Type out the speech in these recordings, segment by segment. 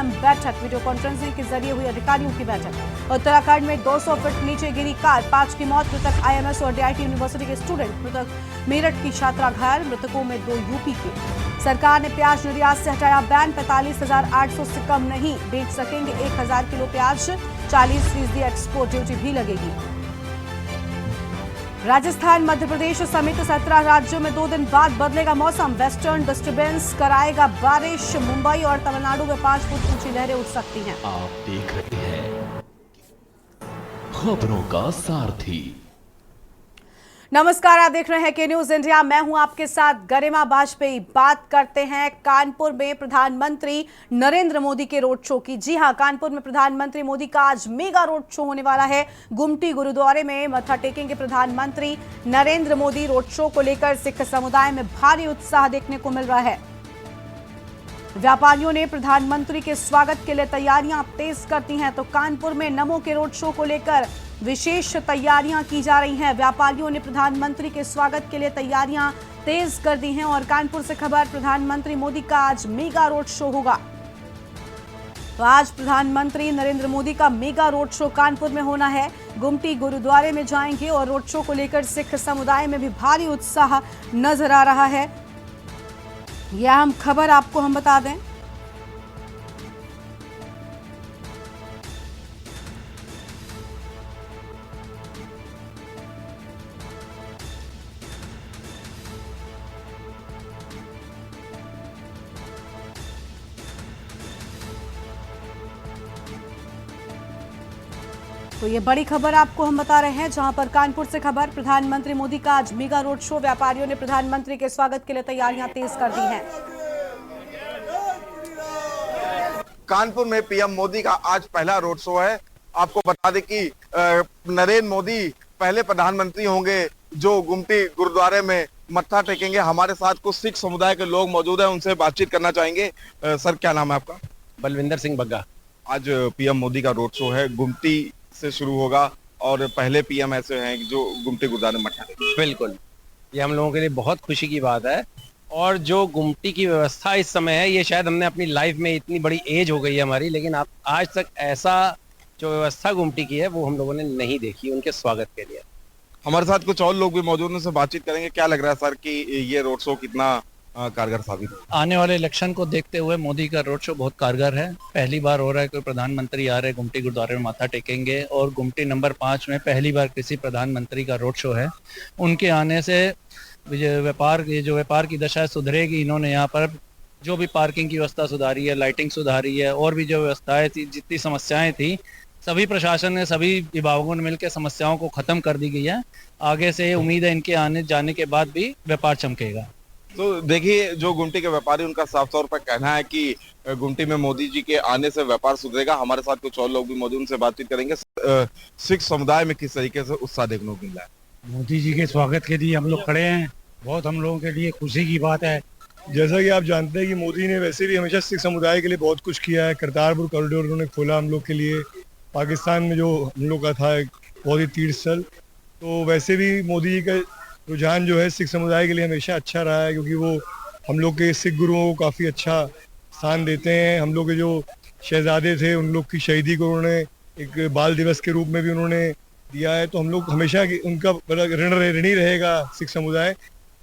अहम बैठक, video conferencing के जरिए हुई अधिकारियों की बैठक। उत्तराखंड में 200 फीट नीचे गिरी कार, 5 की मौत, मृतक आईएमएस और डीआईटी यूनिवर्सिटी के स्टूडेंट, मृतक मेरठ की छात्रा घायल, मृतकों में 2 यूपी के। सरकार ने प्याज निर्यात से हटाया बैन, 45,800 से कम नहीं बेच सकेंगे 1,000 किलो प्याज, 40% एक्सपोर्ट ड्यूटी भी लगेगी। राजस्थान, मध्य प्रदेश समेत 17 राज्यों में 2 दिन बाद बदलेगा मौसम, वेस्टर्न डिस्टर्बेंस कराएगा बारिश, मुंबई और तमिलनाडु में 5 फुट ऊंची लहरें उठ सकती हैं। आप देख रहे हैं खबरों का सारथी। नमस्कार, आप देख रहे हैं के न्यूज इंडिया। मैं हूं आपके साथ गरिमा वाजपेयी। बात करते हैं कानपुर में प्रधानमंत्री नरेंद्र मोदी के रोड शो की। जी हां, कानपुर में प्रधानमंत्री मोदी का आज मेगा रोड शो होने वाला है। गुमटी गुरुद्वारे में मत्था टेकेंगे प्रधानमंत्री नरेंद्र मोदी। रोड शो को लेकर सिख समुदाय में भारी उत्साह देखने को मिल रहा है। व्यापारियों ने प्रधानमंत्री के स्वागत के लिए तैयारियां तेज कर दी हैं, तो कानपुर में नमो के रोड शो को लेकर विशेष तैयारियां की जा रही हैं। व्यापारियों ने प्रधानमंत्री के स्वागत के लिए तैयारियां तेज कर दी हैं और कानपुर से खबर, प्रधानमंत्री मोदी का आज मेगा रोड शो होगा। तो आज प्रधानमंत्री नरेंद्र मोदी का मेगा रोड शो कानपुर में होना है। गुमटी गुरुद्वारे में जाएंगे और रोड शो को लेकर सिख समुदाय में भी भारी उत्साह नजर आ रहा है। यह अहम खबर आपको हम बता दें। तो ये बड़ी खबर आपको हम बता रहे हैं, जहां पर कानपुर से खबर, प्रधानमंत्री मोदी का आज मेगा रोड शो। व्यापारियों ने प्रधानमंत्री के स्वागत के लिए तैयारियां तेज कर दी हैं। कानपुर में पीएम मोदी का आज पहला रोड शो है। आपको बता दें कि नरेंद्र मोदी पहले प्रधानमंत्री होंगे जो गुमटी गुरुद्वारे में मत्था टेकेंगे। हमारे साथ कुछ सिख समुदाय के लोग मौजूद हैं, उनसे बातचीत करना चाहेंगे। सर, क्या नाम है आपका? बलविंदर सिंह बग्गा। आज पीएम मोदी का रोड शो है, गुमटी से शुरू होगा और पहले पीएम ऐसे हैं जो गुमटी गुरुद्वारे में मत्था टेकेंगे। बिल्कुल, ये हम लोगों के लिए बहुत खुशी की बात है। और जो गुमटी की व्यवस्था इस समय है, ये शायद हमने अपनी लाइफ में, इतनी बड़ी एज हो गई है हमारी, लेकिन आज तक ऐसा जो व्यवस्था गुमटी की है वो हम लोगों ने नहीं देखी उनके स्वागत के लिए। हमारे साथ कुछ और लोग भी मौजूद हैं, उनसे बातचीत करेंगे। क्या लग रहा है सर कि ये रोड शो कितना कारगर साबित हो? आने वाले इलेक्शन को देखते हुए मोदी का रोड शो बहुत कारगर है। पहली बार हो रहा है, कोई प्रधानमंत्री आ रहे हैं, गुमटी गुरुद्वारे में माथा टेकेंगे और गुमटी नंबर 5 में पहली बार किसी प्रधानमंत्री का रोड शो है। उनके आने से व्यापार की दशा सुधरेगी। इन्होंने यहाँ पर जो भी पार्किंग की व्यवस्था सुधारी है, लाइटिंग सुधारी है, और भी जो व्यवस्थाएं थी, जितनी समस्याएं थी, सभी प्रशासन ने, सभी विभागों ने मिलकर समस्याओं को खत्म कर दी गई है। आगे से उम्मीद है इनके आने जाने के बाद भी व्यापार चमकेगा। तो देखिए, जो गुमटी के व्यापारी, उनका साफ तौर पर कहना है कि गुमटी में मोदी जी के आने से व्यापार सुधरेगा। हमारे साथ कुछ और लोग भी मौजूद, उनसे बातचीत करेंगे। सिख समुदाय में किस तरीके से उत्साह देखने को मिला है? मोदी जी के स्वागत के लिए हम लोग खड़े हैं। बहुत हम लोगों के लिए खुशी की बात है। जैसा कि आप जानते हैं कि मोदी ने वैसे भी हमेशा सिख समुदाय के लिए बहुत कुछ किया है। करतारपुर कॉरिडोर उन्होंने खोला हम लोग के लिए। पाकिस्तान में जो हम लोग का था बहुत ही तीर्थ स्थल, तो वैसे भी मोदी जी का रुझान जो है सिख समुदाय के लिए हमेशा अच्छा रहा है, क्योंकि वो हम लोग के सिख गुरुओं को काफ़ी अच्छा स्थान देते हैं। हम लोग के जो शहजादे थे, उन लोग की शहीदी को उन्होंने एक बाल दिवस के रूप में भी उन्होंने दिया है। तो हम लोग हमेशा उनका ऋणी रहेगा सिख समुदाय,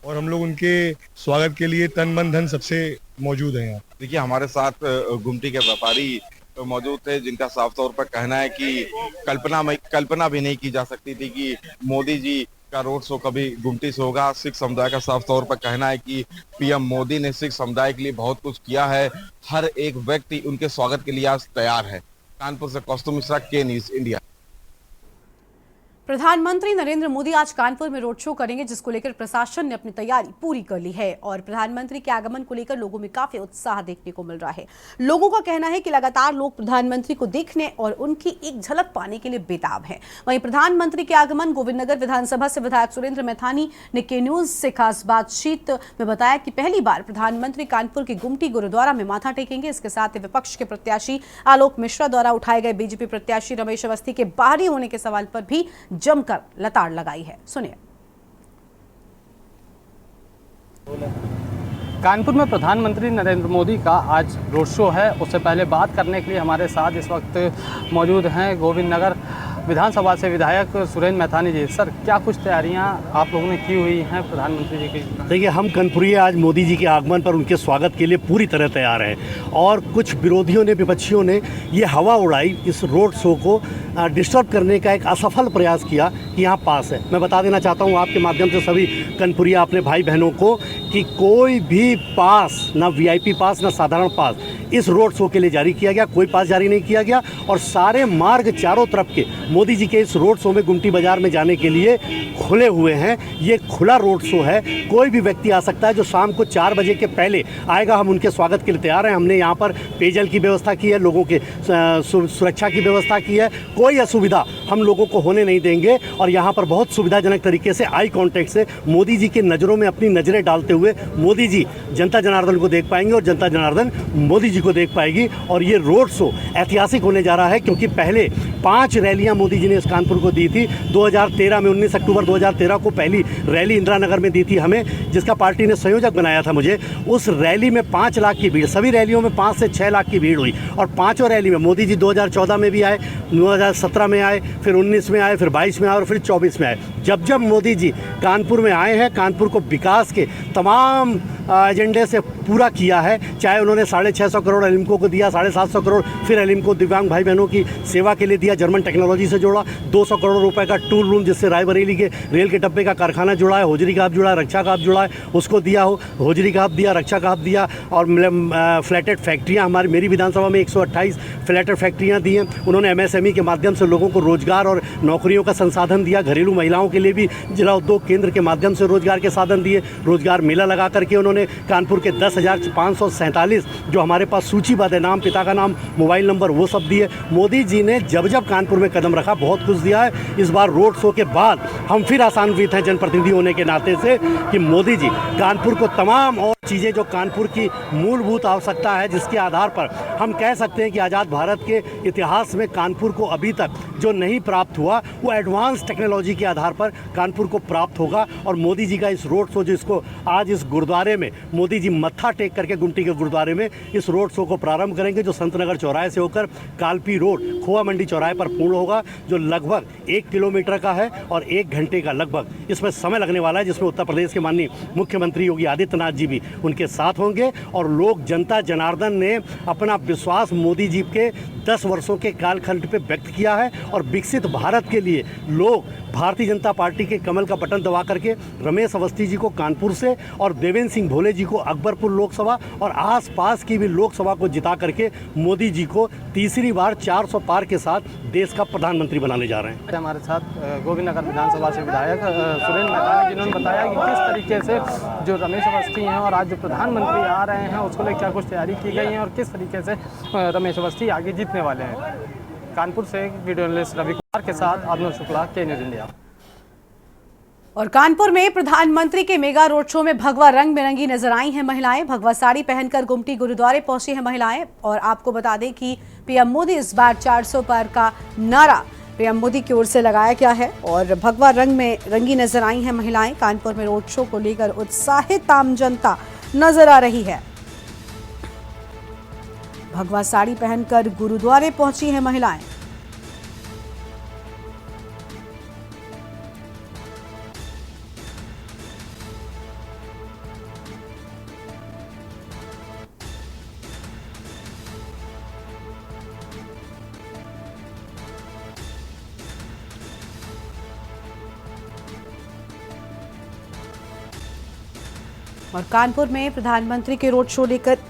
और हम लोग उनके स्वागत के लिए तन मन धन सबसे मौजूद हैं यहाँ। देखिए, हमारे साथ गुमटी के व्यापारी मौजूद थे, जिनका साफ तौर पर कहना है कि कल्पना भी नहीं की जा सकती थी कि मोदी जी का रोड शो कभी गुमटी से होगा। सिख समुदाय का साफ तौर पर कहना है कि पीएम मोदी ने सिख समुदाय के लिए बहुत कुछ किया है। हर एक व्यक्ति उनके स्वागत के लिए आज तैयार है। कानपुर से कौस्तुभ मिश्रा, के न्यूज इंडिया। प्रधानमंत्री नरेंद्र मोदी आज कानपुर में रोड शो करेंगे, जिसको लेकर प्रशासन ने अपनी तैयारी पूरी कर ली है और प्रधानमंत्री के आगमन को लेकर लोगों में काफी उत्साह देखने को मिल रहा है। लोगों का कहना है कि लगातार लोग प्रधानमंत्री को देखने और उनकी एक झलक पाने के लिए बेताब हैं। वहीं प्रधानमंत्री के आगमन, गोविंदनगर विधानसभा से विधायक सुरेंद्र मैथानी ने के न्यूज से खास बातचीत में बताया कि पहली बार प्रधानमंत्री कानपुर के गुमटी गुरुद्वारा में माथा टेकेंगे। इसके साथ ही विपक्ष के प्रत्याशी आलोक मिश्रा द्वारा उठाए गए बीजेपी प्रत्याशी रमेश अवस्थी के बाहरी होने के सवाल पर भी जमकर लताड़ लगाई है। सुनिए। कानपुर में प्रधानमंत्री नरेंद्र मोदी का आज रोड शो है। उससे पहले बात करने के लिए हमारे साथ इस वक्त मौजूद हैं गोविंद नगर विधानसभा से विधायक सुरेंद्र मैथानी जी। सर, क्या कुछ तैयारियां आप लोगों ने की हुई हैं प्रधानमंत्री जी की? देखिए, हम कानपुरी आज मोदी जी के आगमन पर उनके स्वागत के लिए पूरी तरह तैयार हैं और कुछ विरोधियों ने, विपक्षियों ने ये हवा उड़ाई, इस रोड शो को डिस्टर्ब करने का एक असफल प्रयास किया कि यहाँ पास है। मैं बता देना चाहता हूँ आपके माध्यम से सभी कानपुरिया अपने भाई बहनों को कि कोई भी पास, ना वीआईपी पास, ना साधारण पास इस रोड शो के लिए जारी किया गया, कोई पास जारी नहीं किया गया। और सारे मार्ग चारों तरफ के मोदी जी के इस रोड शो में गुमटी बाजार में जाने के लिए खुले हुए हैं। ये खुला रोड शो है, कोई भी व्यक्ति आ सकता है जो शाम को 4 बजे के पहले आएगा। हम उनके स्वागत के लिए तैयार हैं। हमने यहाँ पर पेयजल की व्यवस्था की है, लोगों के सुरक्षा की व्यवस्था की है। कोई असुविधा हम लोगों को होने नहीं देंगे और यहाँ पर बहुत सुविधाजनक तरीके से आई कॉन्टैक्ट से मोदी जी के नज़रों में अपनी नज़रें डालते हुए मोदी जी जनता जनार्दन को देख पाएंगे और जनता जनार्दन मोदी जी को देख पाएगी। और ये रोड शो ऐतिहासिक होने जा रहा है क्योंकि पहले 5 रैलियां मोदी जी ने इस कानपुर को दी थी। 2013 में 19 अक्टूबर 2013 को पहली रैली इंदिरा नगर में दी थी हमें, जिसका पार्टी ने संयोजक बनाया था मुझे। उस रैली में 5 लाख की भीड़, सभी रैलियों में 5 से 6 लाख की भीड़ हुई। और पाँचों रैली में मोदी जी 2014 में भी आए, 2017 में आए, फिर 19 में आए, फिर 22 में आए और फिर 24 में आए। जब जब मोदी जी कानपुर में आए हैं, कानपुर को विकास के तमाम एजेंडे से पूरा किया है। चाहे उन्होंने 650 करोड़ एलिम्को को दिया, 750 करोड़ फिर एलिम्को दिव्यांग भाई बहनों की सेवा के लिए दिया, जर्मन टेक्नोलॉजी से जोड़ा, 200 करोड़ रुपए का टूल रूम जिससे रायबरेली के रेल के डब्बे का कारखाना जुड़ा है, होजरी का हब जुड़ा है, रक्षा का हब जुड़ा है, उसको दिया हो, होजरी का हब दिया, रक्षा का हब दिया। और फ्लैटेड फैक्ट्रियाँ मेरी विधानसभा में 128 फ्लैटेड फैक्ट्रियाँ दी हैं। उन्होंने एमएसएमई के माध्यम से लोगों को रोजगार और नौकरियों का संसाधन दिया। घरेलू महिलाओं के लिए भी जिला उद्योग केंद्र के माध्यम से रोजगार के साधन दिए। रोजगार मेला लगा करके उन्होंने कानपुर के 10,547 जो हमारे पास सूचीबद्ध है, नाम, पिता का नाम, मोबाइल नंबर, वो सब दिए। मोदी जी ने जब जब कानपुर में कदम रखा बहुत कुछ दिया है। इस बार रोड शो के बाद हम फिर आशान्वित हैं जनप्रतिनिधि होने के नाते से कि मोदी जी कानपुर को तमाम और चीज़ें जो कानपुर की मूलभूत आवश्यकता है, जिसके आधार पर हम कह सकते हैं कि आज़ाद भारत के इतिहास में कानपुर को अभी तक जो नहीं प्राप्त हुआ वो एडवांस टेक्नोलॉजी के आधार पर कानपुर को प्राप्त होगा। और मोदी जी का इस रोड शो जिसको आज इस गुरुद्वारे में मोदी जी मत्था टेक करके गुमटी के गुरुद्वारे में इस रोड शो को प्रारंभ करेंगे, जो संतनगर चौराहे से होकर कालपी रोड खोआ मंडी चौराहे पर पूर्ण होगा, जो लगभग 1 किलोमीटर का है और 1 घंटे का लगभग इसमें समय लगने वाला है, जिसमें उत्तर प्रदेश के माननीय मुख्यमंत्री योगी आदित्यनाथ जी भी उनके साथ होंगे। और लोग, जनता जनार्दन ने अपना विश्वास मोदी जी के 10 वर्षों के कालखंड पे व्यक्त किया है और विकसित भारत के लिए लोग भारतीय जनता पार्टी के कमल का बटन दबा करके रमेश अवस्थी जी को कानपुर से और देवेंद्र सिंह भोले जी को अकबरपुर लोकसभा और आसपास की भी लोकसभा को जिता करके मोदी जी को तीसरी बार 400 पार के साथ देश का प्रधानमंत्री बनाने जा रहे हैं। हमारे साथ गोविंद नगर विधानसभा से विधायक सुरेंद्र मैथानी, जिन्होंने बताया कि किस तरीके से जो रमेश अवस्थी हैं और आज जो प्रधानमंत्री आ रहे हैं उसको लेकर क्या कुछ तैयारी की गई है और किस तरीके से रमेश अवस्थी आगे जीतने वाले हैं। कानपुर से वीडियो जर्नलिस्ट रवि कुमार के साथ अभिनव शुक्ला, के न्यूज़ इंडिया। और कानपुर में प्रधानमंत्री के मेगा रोड शो में भगवा रंग में रंगी नजर आई हैं महिलाएं। भगवा साड़ी पहनकर गुमटी गुरुद्वारे पहुंची हैं महिलाएं। और आपको बता दें कि पीएम मोदी इस बार 400 पार का नारा पीएम मोदी की ओर से लगाया गया है और भगवा रंग में रंगी नजर आई हैं महिलाएं। कानपुर में रोड शो को लेकर उत्साहित आम जनता नजर आ रही है। भगवा साड़ी पहनकर गुरुद्वारे पहुंची हैं महिलाएं। और कानपुर में प्रधानमंत्री के रोड शो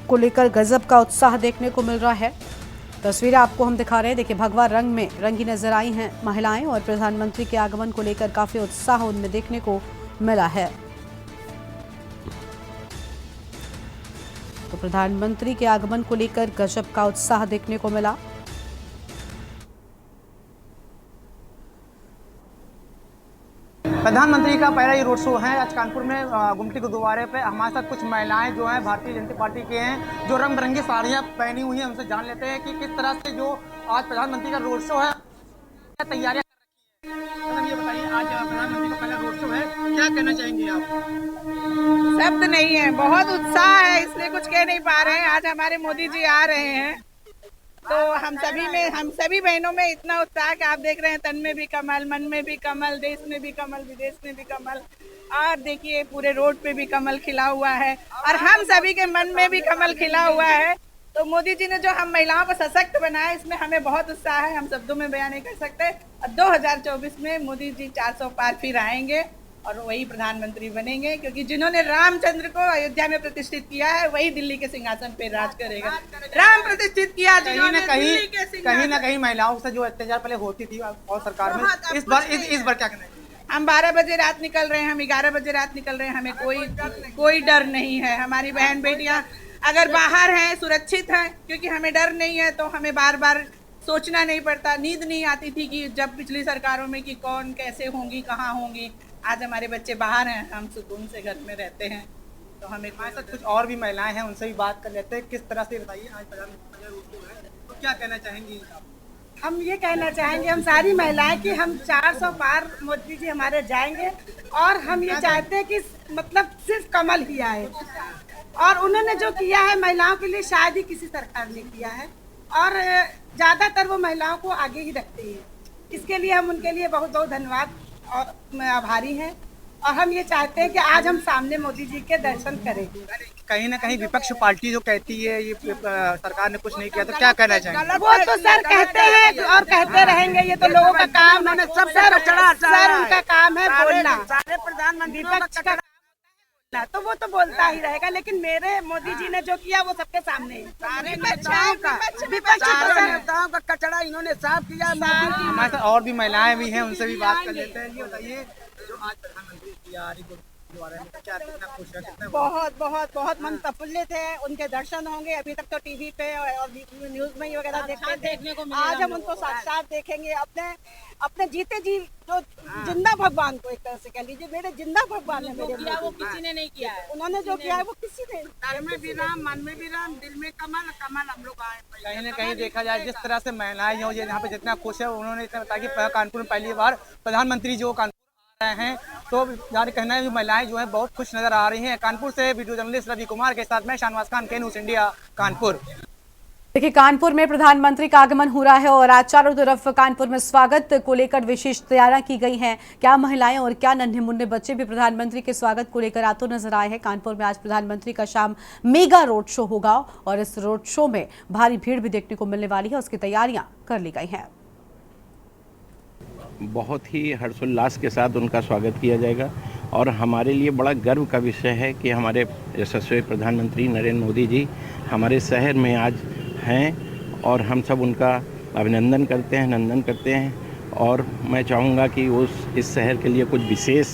को लेकर गजब का उत्साह देखने को मिल रहा है। तस्वीरें आपको हम दिखा रहे हैं। देखिए, भगवा रंग में रंगी नजर आई हैं महिलाएं और प्रधानमंत्री के आगमन को लेकर काफी उत्साह उनमें देखने को मिला है। तो प्रधानमंत्री के आगमन को लेकर गजब का उत्साह देखने को मिला। प्रधानमंत्री का पहला ही रोड शो है आज कानपुर में गुमटी गुरुद्वारे पे। हमारे साथ कुछ महिलाएं जो हैं भारतीय जनता पार्टी के हैं, जो रंग बिरंगी साड़ियां पहनी हुई हैं। उनसे जान लेते हैं कि किस तरह से जो आज प्रधानमंत्री का रोड शो है, क्या तैयारियां कर रखी मैडम ये बताइए, आज प्रधानमंत्री का पहला रोड शो है, क्या कहना चाहेंगे आप? शब्द नहीं है, बहुत उत्साह है, इसलिए कुछ कह नहीं पा रहे हैं। आज हमारे मोदी जी आ रहे हैं तो हम सभी बहनों में इतना उत्साह कि आप देख रहे हैं, तन में भी कमल, मन में भी कमल, देश में भी कमल, विदेश में भी कमल, और देखिए पूरे रोड पे भी कमल खिला हुआ है और हम सभी के मन में भी कमल खिला हुआ है। तो मोदी जी ने जो हम महिलाओं को सशक्त बनाया, इसमें हमें बहुत उत्साह है, हम शब्दों में बयान नहीं कर सकते। और 2024 में मोदी जी 400 पार फिर आएंगे और वही प्रधानमंत्री बनेंगे, क्योंकि जिन्होंने रामचंद्र को अयोध्या में प्रतिष्ठित किया है वही दिल्ली के सिंहासन पे राज करेगा। राम प्रतिष्ठित किया कहीं ना कहीं महिलाओं से जो अत्याचार पहले होती थी और सरकार में, इस बार क्या कहना है? हम 12 बजे रात निकल रहे हैं, हम 11 बजे रात निकल रहे हैं, हमें कोई डर नहीं है। हमारी बहन बेटियां अगर बाहर हैं, सुरक्षित हैं, क्योंकि हमें डर नहीं है, तो हमें बार बार सोचना नहीं पड़ता। नींद नहीं आती थी कि जब पिछली सरकारों में कि कौन कैसे होंगी, कहाँ होंगी। आज हमारे बच्चे बाहर हैं, हम सुकून से घर में रहते हैं, तो हमें हमारे साथ कुछ और भी महिलाएं हैं, उनसे भी बात कर लेते हैं। किस तरह से बताइए, आज प्रधानमंत्री रोड शो है, तो क्या कहना चाहेंगी? हम ये कहना चाहेंगे, हम सारी महिलाएं, कि हम 400 पार मोदी जी हमारे जाएंगे और हम ये चाहते हैं कि मतलब सिर्फ कमल ही आए। और उन्होंने जो किया है महिलाओं के लिए शायद ही किसी सरकार ने किया है, और ज़्यादातर वो महिलाओं को आगे ही रखते हैं। इसके लिए हम उनके लिए बहुत बहुत धन्यवाद और आभारी हैं। और हम ये चाहते हैं कि आज हम सामने मोदी जी के दर्शन करें। कहीं ना कहीं विपक्ष पार्टी जो कहती है ये सरकार ने कुछ नहीं किया, तो क्या कहना चाहेंगे? वो तो सर कहते हैं और कहते रहेंगे, ये तो लोगों का काम है, सर उनका काम है बोलना, प्रधानमंत्री विपक्ष का, तो वो तो बोलता ही रहेगा। लेकिन मेरे मोदी जी ने जो किया वो सबके सामने है। विपक्ष का कचरा इन्होंने साफ किया। हमारे साथ और भी महिलाएं भी हैं, उनसे भी बात कर लेते हैं। ये बताइए, जो आज प्रधानमंत्री की आ रही क्या कितना खुश है? कितना बहुत बहुत बहुत मन प्रफुल्लित है। उनके दर्शन होंगे, अभी तक तो टीवी पे और न्यूज में ही वगैरह देखते थे, आज हम उनको साक्षात देखेंगे। अपने जीते जी जो जिंदा भगवान को, एक तरह से कह लीजिए मेरे जिंदा भगवान है, मेरे किया वो किसी ने नहीं किया है। उन्होंने जो किया है वो किसी ने, तन में भी राम, मन में भी राम, दिल में कमल, कमल हम लोग आए। कहीं ना कहीं देखा जाए, जिस तरह से महिलाएं जो यहाँ पे जितना खुश है, उन्होंने इतना बताया कि कानपुर में पहली बार प्रधानमंत्री जो कानपुर आ रहे हैं, तो जाने कहना है महिलाएं जो है बहुत खुश नजर आ रही हैं। कानपुर से वीडियो जर्नलिस्ट रवि कुमार के साथ मैं शाहनवाज खान, के न्यूज़ इंडिया, कानपुर। देखिए, कानपुर में प्रधानमंत्री का आगमन हो रहा है और आज चारों तरफ कानपुर में स्वागत को लेकर विशेष तैयारियां की गई हैं। क्या महिलाएं और क्या नन्हे मुन्ने बच्चे भी प्रधानमंत्री के स्वागत को लेकर आते नजर आए हैं। कानपुर में आज प्रधानमंत्री का शाम मेगा रोड शो होगा और इस रोड शो में भारी भीड़ भी देखने को मिलने वाली है, उसकी तैयारियां कर ली गई हैं। बहुत ही हर्षोल्लास के साथ उनका स्वागत किया जाएगा और हमारे लिए बड़ा गर्व का विषय है कि हमारे यशस्वी प्रधानमंत्री नरेंद्र मोदी जी हमारे शहर में आज हैं और हम सब उनका अभिनंदन करते हैं, नंदन करते हैं। और मैं चाहूँगा कि वो इस शहर के लिए कुछ विशेष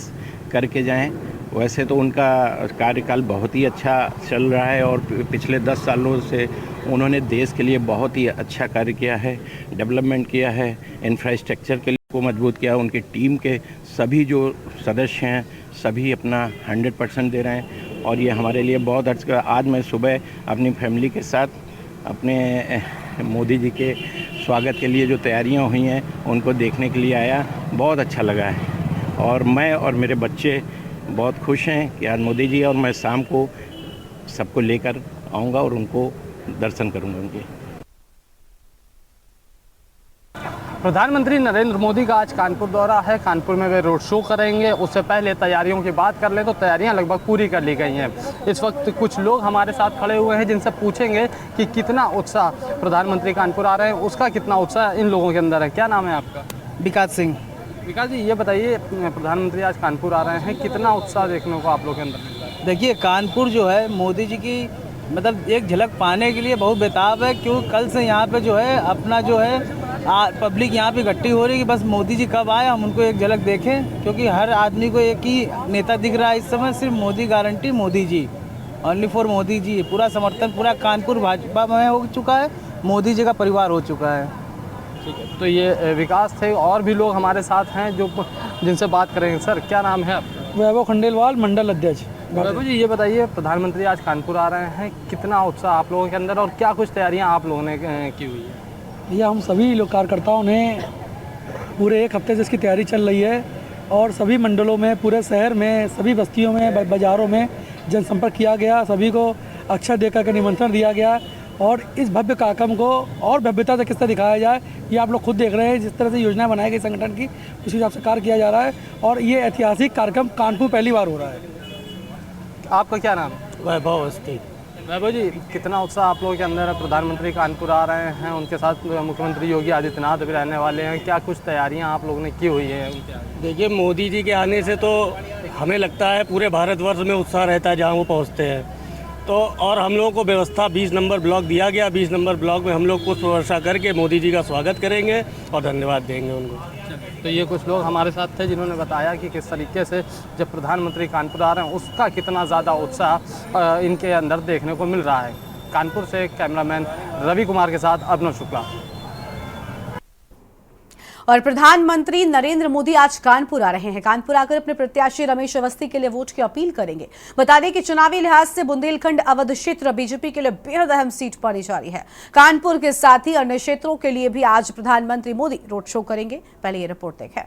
करके जाएं। वैसे तो उनका कार्यकाल बहुत ही अच्छा चल रहा है और पिछले 10 सालों से उन्होंने देश के लिए बहुत ही अच्छा कार्य किया है, डेवलपमेंट किया है, इंफ्रास्ट्रक्चर के लिए को मजबूत किया। उनकी टीम के सभी जो सदस्य हैं सभी अपना 100% दे रहे हैं और ये हमारे लिए बहुत अच्छा। आज मैं सुबह अपनी फैमिली के साथ अपने मोदी जी के स्वागत के लिए जो तैयारियां हुई हैं उनको देखने के लिए आया, बहुत अच्छा लगा है और मैं और मेरे बच्चे बहुत खुश हैं कि आज मोदी जी, और मैं शाम को सबको लेकर आऊँगा और उनको दर्शन करूँगा उनके। प्रधानमंत्री नरेंद्र मोदी का आज कानपुर दौरा है। कानपुर में वे रोड शो करेंगे। उससे पहले तैयारियों की बात कर लें तो तैयारियां लगभग पूरी कर ली गई हैं। इस वक्त कुछ लोग हमारे साथ खड़े हुए हैं जिनसे पूछेंगे कि कितना उत्साह प्रधानमंत्री कानपुर आ रहे हैं, उसका कितना उत्साह इन लोगों के अंदर है। क्या नाम है आपका? विकास सिंह। विकास जी, ये बताइए, प्रधानमंत्री आज कानपुर आ रहे हैं, कितना उत्साह देखने को आप लोगों के अंदर मिल रहा है? देखिए, कानपुर जो है मोदी जी की मतलब एक झलक पाने के लिए बहुत बेताब है, क्योंकि कल से यहाँ पे जो है अपना जो है पब्लिक यहाँ पे इकट्ठी हो रही है कि बस मोदी जी कब आए, हम उनको एक झलक देखें। क्योंकि हर आदमी को एक ही नेता दिख रहा है इस समय, सिर्फ Modi guarantee, Modi ji, only for Modi ji. पूरा समर्थन पूरा कानपुर भाजपा में हो चुका है, मोदी जी का परिवार हो चुका है। ठीक है, तो ये विकास थे। और भी लोग हमारे साथ हैं जो जिनसे बात करेंगे। सर, क्या नाम है आपका? वैभव खंडेलवाल, मंडल अध्यक्ष। वैभव जी, ये बताइए, प्रधानमंत्री आज कानपुर आ रहे हैं, कितना उत्साह आप लोगों के अंदर और क्या कुछ तैयारियां आप लोगों ने की हुई है? भैया, हम सभी लोग कार्यकर्ताओं ने पूरे एक हफ्ते से इसकी तैयारी चल रही है और सभी मंडलों में, पूरे शहर में, सभी बस्तियों में, बाज़ारों में जनसंपर्क किया गया, सभी को अक्षर देकर के निमंत्रण दिया गया और इस भव्य कार्यक्रम को और भव्यता से किस तरह दिखाया जाए ये आप लोग खुद देख रहे हैं। जिस तरह से योजनाएं बनाई गई संगठन की, उसी हिसाब से कार्य किया जा रहा है और ये ऐतिहासिक कार्यक्रम कानपुर पहली बार हो रहा है। आपका क्या नाम है? वैभव अवस्थी। वैभव जी, कितना उत्साह आप लोगों के अंदर है? प्रधानमंत्री कानपुर आ रहे हैं, उनके साथ मुख्यमंत्री योगी आदित्यनाथ भी रहने वाले हैं, क्या कुछ तैयारियां आप लोगों ने की हुई है उनके आने? देखिए, मोदी जी के आने से तो हमें लगता है पूरे भारतवर्ष में उत्साह रहता है जहाँ वो पहुँचते हैं। तो और हम लोगों को व्यवस्था 20 नंबर ब्लॉक दिया गया। 20 नंबर ब्लॉक में हम लोग पुष्प वर्षा करके मोदी जी का स्वागत करेंगे और धन्यवाद देंगे उनको। तो ये कुछ लोग हमारे साथ थे जिन्होंने बताया कि किस तरीके से जब प्रधानमंत्री कानपुर आ रहे हैं उसका कितना ज़्यादा उत्साह इनके अंदर देखने को मिल रहा है। कानपुर से कैमरामैन रवि कुमार के साथ अभिनव शुक्ला। और प्रधानमंत्री नरेंद्र मोदी आज कानपुर आ रहे हैं। कानपुर आकर अपने प्रत्याशी रमेश अवस्थी के लिए वोट की अपील करेंगे। बता दें कि चुनावी लिहाज से बुंदेलखंड अवध क्षेत्र बीजेपी के लिए बेहद अहम सीट पानी जा रही है। कानपुर के साथ ही अन्य क्षेत्रों के लिए भी आज प्रधानमंत्री मोदी रोड शो करेंगे। पहले ये रिपोर्ट देखें।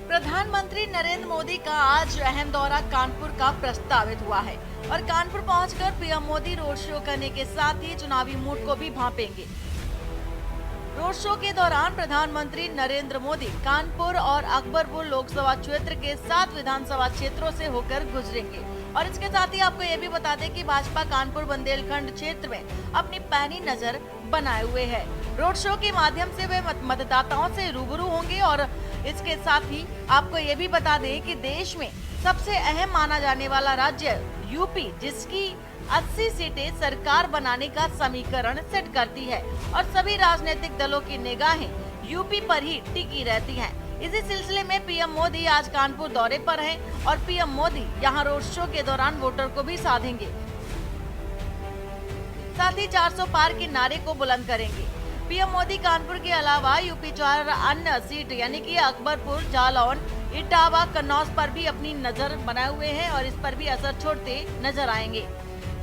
प्रधानमंत्री नरेंद्र मोदी का आज अहम दौरा कानपुर का प्रस्तावित हुआ है और कानपुर पहुंचकर पीएम मोदी रोड शो करने के साथ ही चुनावी मूड को भी भांपेंगे। रोड शो के दौरान प्रधानमंत्री नरेंद्र मोदी कानपुर और अकबरपुर लोकसभा क्षेत्र के 7 विधानसभा क्षेत्रों से होकर गुजरेंगे। और इसके साथ ही आपको ये भी बता दें कि भाजपा कानपुर बुंदेलखंड क्षेत्र में अपनी पैनी नजर बनाए हुए है। रोड शो के माध्यम से वे मतदाताओं से रूबरू होंगे और इसके साथ ही आपको ये भी बता दें कि देश में सबसे अहम माना जाने वाला राज्य यूपी, जिसकी 80 सीटें सरकार बनाने का समीकरण सेट करती है और सभी राजनीतिक दलों की निगाहें यूपी पर ही टिकी रहती हैं। इसी सिलसिले में पीएम मोदी आज कानपुर दौरे पर हैं और पीएम मोदी यहां रोड शो के दौरान वोटर को भी साधेंगे, साथ ही 400 पार के नारे को बुलंद करेंगे। पीएम मोदी कानपुर के अलावा यूपी 4 अन्य सीट यानी कि अकबरपुर, जालौन, इटावा, कन्नौज पर भी अपनी नजर बनाए हुए हैं और इस पर भी असर छोड़ते नजर आएंगे।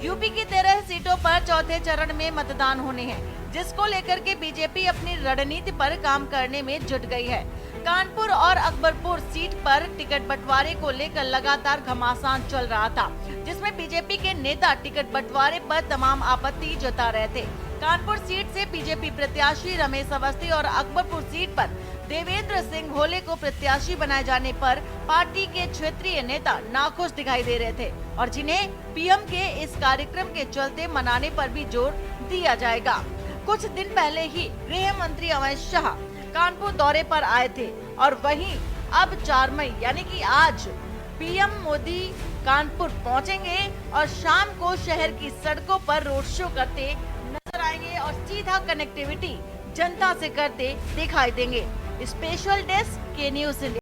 यूपी की 13 सीटों पर चौथे चरण में मतदान होने हैं, जिसको लेकर के बीजेपी अपनी रणनीति पर काम करने में जुट गई है। कानपुर और अकबरपुर सीट पर टिकट बंटवारे को लेकर लगातार घमासान चल रहा था, जिसमें बीजेपी के नेता टिकट बंटवारे पर तमाम आपत्ति जता रहे थे। कानपुर सीट से बीजेपी प्रत्याशी रमेश अवस्थी और अकबरपुर सीट पर देवेंद्र सिंह भोले को प्रत्याशी बनाए जाने पर पार्टी के क्षेत्रीय नेता नाखुश दिखाई दे रहे थे और जिन्हें पीएम के इस कार्यक्रम के चलते मनाने पर भी जोर दिया जाएगा। कुछ दिन पहले ही गृह मंत्री अमित शाह कानपुर दौरे पर आए थे और वहीं अब 4 मई यानी कि आज पीएम मोदी कानपुर पहुंचेंगे और शाम को शहर की सड़कों पर रोड शो करते नजर आएंगे और सीधा कनेक्टिविटी जनता से करते दिखाई देंगे। स्पेशल डेस्क के न्यूज़ इंडिया।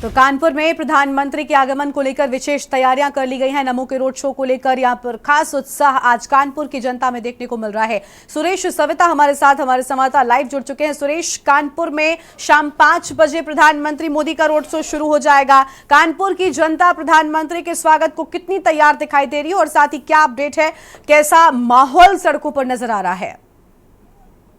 तो कानपुर में प्रधानमंत्री के आगमन को लेकर विशेष तैयारियां कर ली गई हैं। नमो के रोड शो को लेकर यहां पर खास उत्साह आज कानपुर की जनता में देखने को मिल रहा है। सुरेश सविता हमारे साथ, हमारे संवाददाता लाइव जुड़ चुके हैं। सुरेश, कानपुर में शाम 5 बजे प्रधानमंत्री मोदी का रोड शो शुरू हो जाएगा। कानपुर की जनता प्रधानमंत्री के स्वागत को कितनी तैयार दिखाई दे रही है और साथ ही क्या अपडेट है, कैसा माहौल सड़कों पर नजर आ रहा है?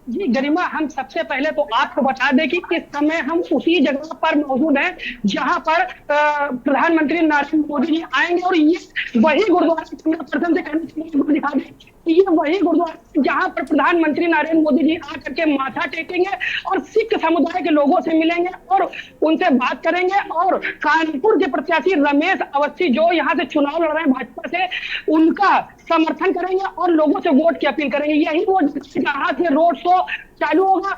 जी गरिमा, हम सबसे पहले तो आपको बता दें कि इस समय हम उसी जगह पर मौजूद हैं जहां पर प्रधानमंत्री नरेंद्र मोदी जी आएंगे और ये वही गुरुद्वारा प्रथम से कहना दिखा दें कि ये वही गुरुद्वारा जहां पर प्रधानमंत्री नरेंद्र मोदी जी आकर के माथा टेकेंगे और सिख समुदाय के लोगों से मिलेंगे और उनसे बात करेंगे और कानपुर के प्रत्याशी रमेश अवस्थी जो यहाँ से चुनाव लड़ रहे हैं भाजपा से, उनका समर्थन करेंगे और लोगों से वोट की अपील करेंगे। यही वो जहां से रोड शो चालू होगा।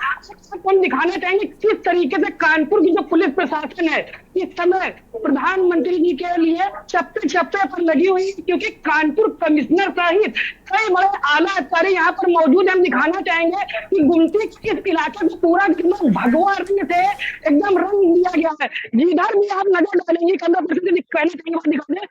हम दिखाना चाहेंगे किस तरीके से कानपुर की जो पुलिस प्रशासन है इस समय प्रधानमंत्री जी के लिए चप्पे चप्पे पर लगी हुई, क्योंकि कानपुर कमिश्नर सहित कई बड़े आला अधिकारी यहाँ पर मौजूद है। हम दिखाना चाहेंगे कि गुमटी के इस इलाके को पूरा भगवा रंग से एकदम रंग दिया गया है। जिधर भी आप नजर डालेंगे, कहना चाहेंगे जिधर भी आप देखना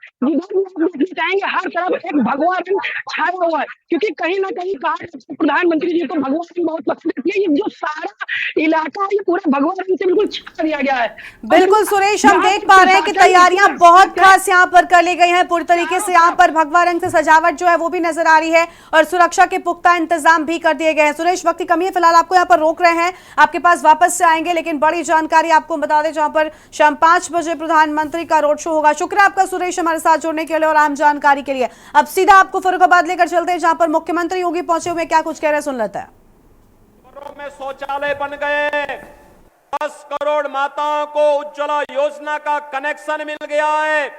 चाहेंगे हर तरफ एक भगवा रंग छाया हुआ है, क्योंकि कहीं ना कहीं कहा प्रधानमंत्री जी को भगवा रंग बहुत पसंद है। ये जो सारा इलाका है ये पूरा भगवा रंग से बिल्कुल छा दिया गया है। बिल्कुल सुरेश, हम देख पा रहे हैं कि तैयारियां बहुत खास यहाँ पर कर ली गई हैं। पूरी तरीके से यहाँ पर भगवा रंग से सजावट जो है वो भी नजर आ रही है और सुरक्षा के पुख्ता इंतजाम भी कर दिए गए हैं। सुरेश, वक्त की कमी है, फिलहाल आपको यहाँ पर रोक रहे हैं, आपके पास वापस से आएंगे, लेकिन बड़ी जानकारी आपको बता दें जहाँ पर शाम 5 बजे प्रधानमंत्री का रोड शो होगा। शुक्रिया आपका सुरेश हमारे साथ जुड़ने के लिए और आम जानकारी के लिए। अब सीधा आपको फर्रुखाबाद लेकर चलते हैं जहाँ पर मुख्यमंत्री योगी पहुंचे हुए, क्या कुछ कह रहे हैं सुन लेते हैं। में शौचालय बन गए, 10 करोड़ माताओं को उज्ज्वला योजना का कनेक्शन मिल गया है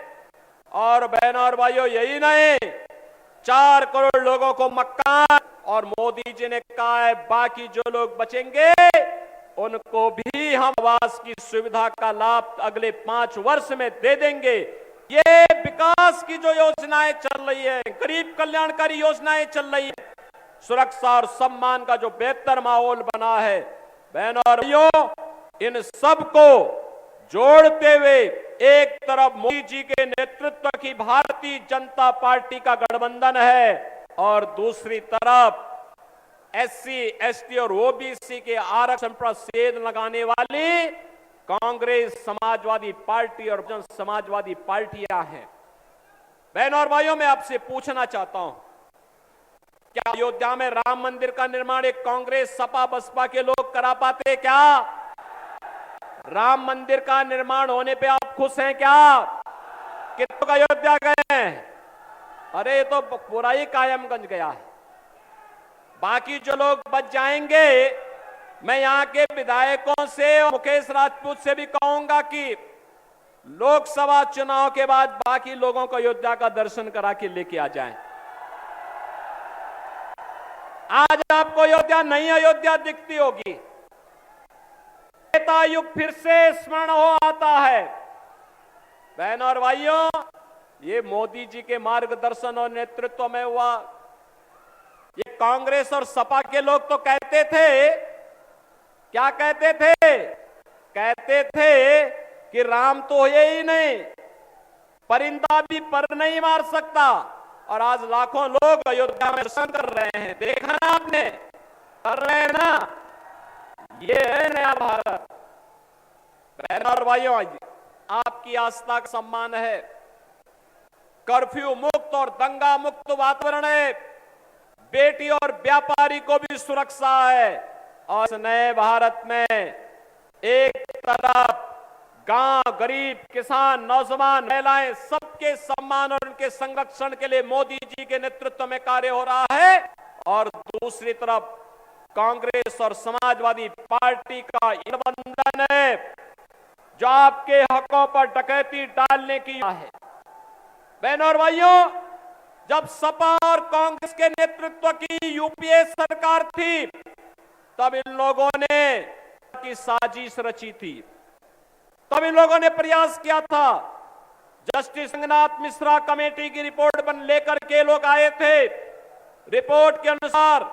और बहनों और भाइयों यही नहीं, 4 करोड़ लोगों को मकान, और मोदी जी ने कहा है बाकी जो लोग बचेंगे उनको भी हम आवास की सुविधा का लाभ अगले 5 वर्ष में दे देंगे। ये विकास की जो योजनाएं चल रही है, गरीब कल्याणकारी योजनाएं चल रही है, सुरक्षा और सम्मान का जो बेहतर माहौल बना है, बहनों और भाइयों इन सब को जोड़ते हुए एक तरफ मोदी जी के नेतृत्व की भारतीय जनता पार्टी का गठबंधन है और दूसरी तरफ SC, ST और OBC के आरक्षण पर सेध लगाने वाली कांग्रेस, समाजवादी पार्टी और जन समाजवादी पार्टियां हैं। बहनों और भाइयों, मैं आपसे पूछना चाहता हूं, क्या अयोध्या में राम मंदिर का निर्माण एक कांग्रेस, सपा, बसपा के लोग करा पाते क्या? राम मंदिर का निर्माण होने पे आप खुश हैं क्या? कितने लोग अयोध्या गए हैं? अरे ये तो पूरा ही कायमगंज गया है। बाकी जो लोग बच जाएंगे, मैं यहाँ के विधायकों से और मुकेश राजपूत से भी कहूंगा कि लोकसभा चुनाव के बाद बाकी लोगों को अयोध्या का दर्शन करा के लेके आ जाएं। आज आपको अयोध्या नई अयोध्या दिखती होगी, त्रेता युग फिर से स्मरण हो आता है। बहनों और भाइयों, ये मोदी जी के मार्गदर्शन और नेतृत्व में हुआ। ये कांग्रेस और सपा के लोग तो कहते थे, क्या कहते थे? कहते थे कि राम तो है ही नहीं, परिंदा भी पर नहीं मार सकता, और आज लाखों लोग अयोध्या में दर्शन कर रहे हैं। देखा ना आपने, कर रहे हैं ना, ये है नया भारत। बहनों और भाइयों, आपकी आस्था का सम्मान है, कर्फ्यू मुक्त और दंगा मुक्त वातावरण है, बेटी और व्यापारी को भी सुरक्षा है, और इस नए भारत में एक तरफ गांव, गरीब, किसान, नौजवान, महिलाएं, सबके सम्मान और उनके संरक्षण के लिए मोदी जी के नेतृत्व में कार्य हो रहा है, और दूसरी तरफ कांग्रेस और समाजवादी पार्टी का गठबंधन है जो आपके हकों पर डकैती डालने की है। बहनों और भाइयों, जब सपा और कांग्रेस के नेतृत्व की यूपीए सरकार थी, तब इन लोगों ने की साजिश रची थी, तब इन लोगों ने प्रयास किया था। जस्टिस रंगनाथ मिश्रा कमेटी की रिपोर्ट लेकर के लोग आए थे। रिपोर्ट के अनुसार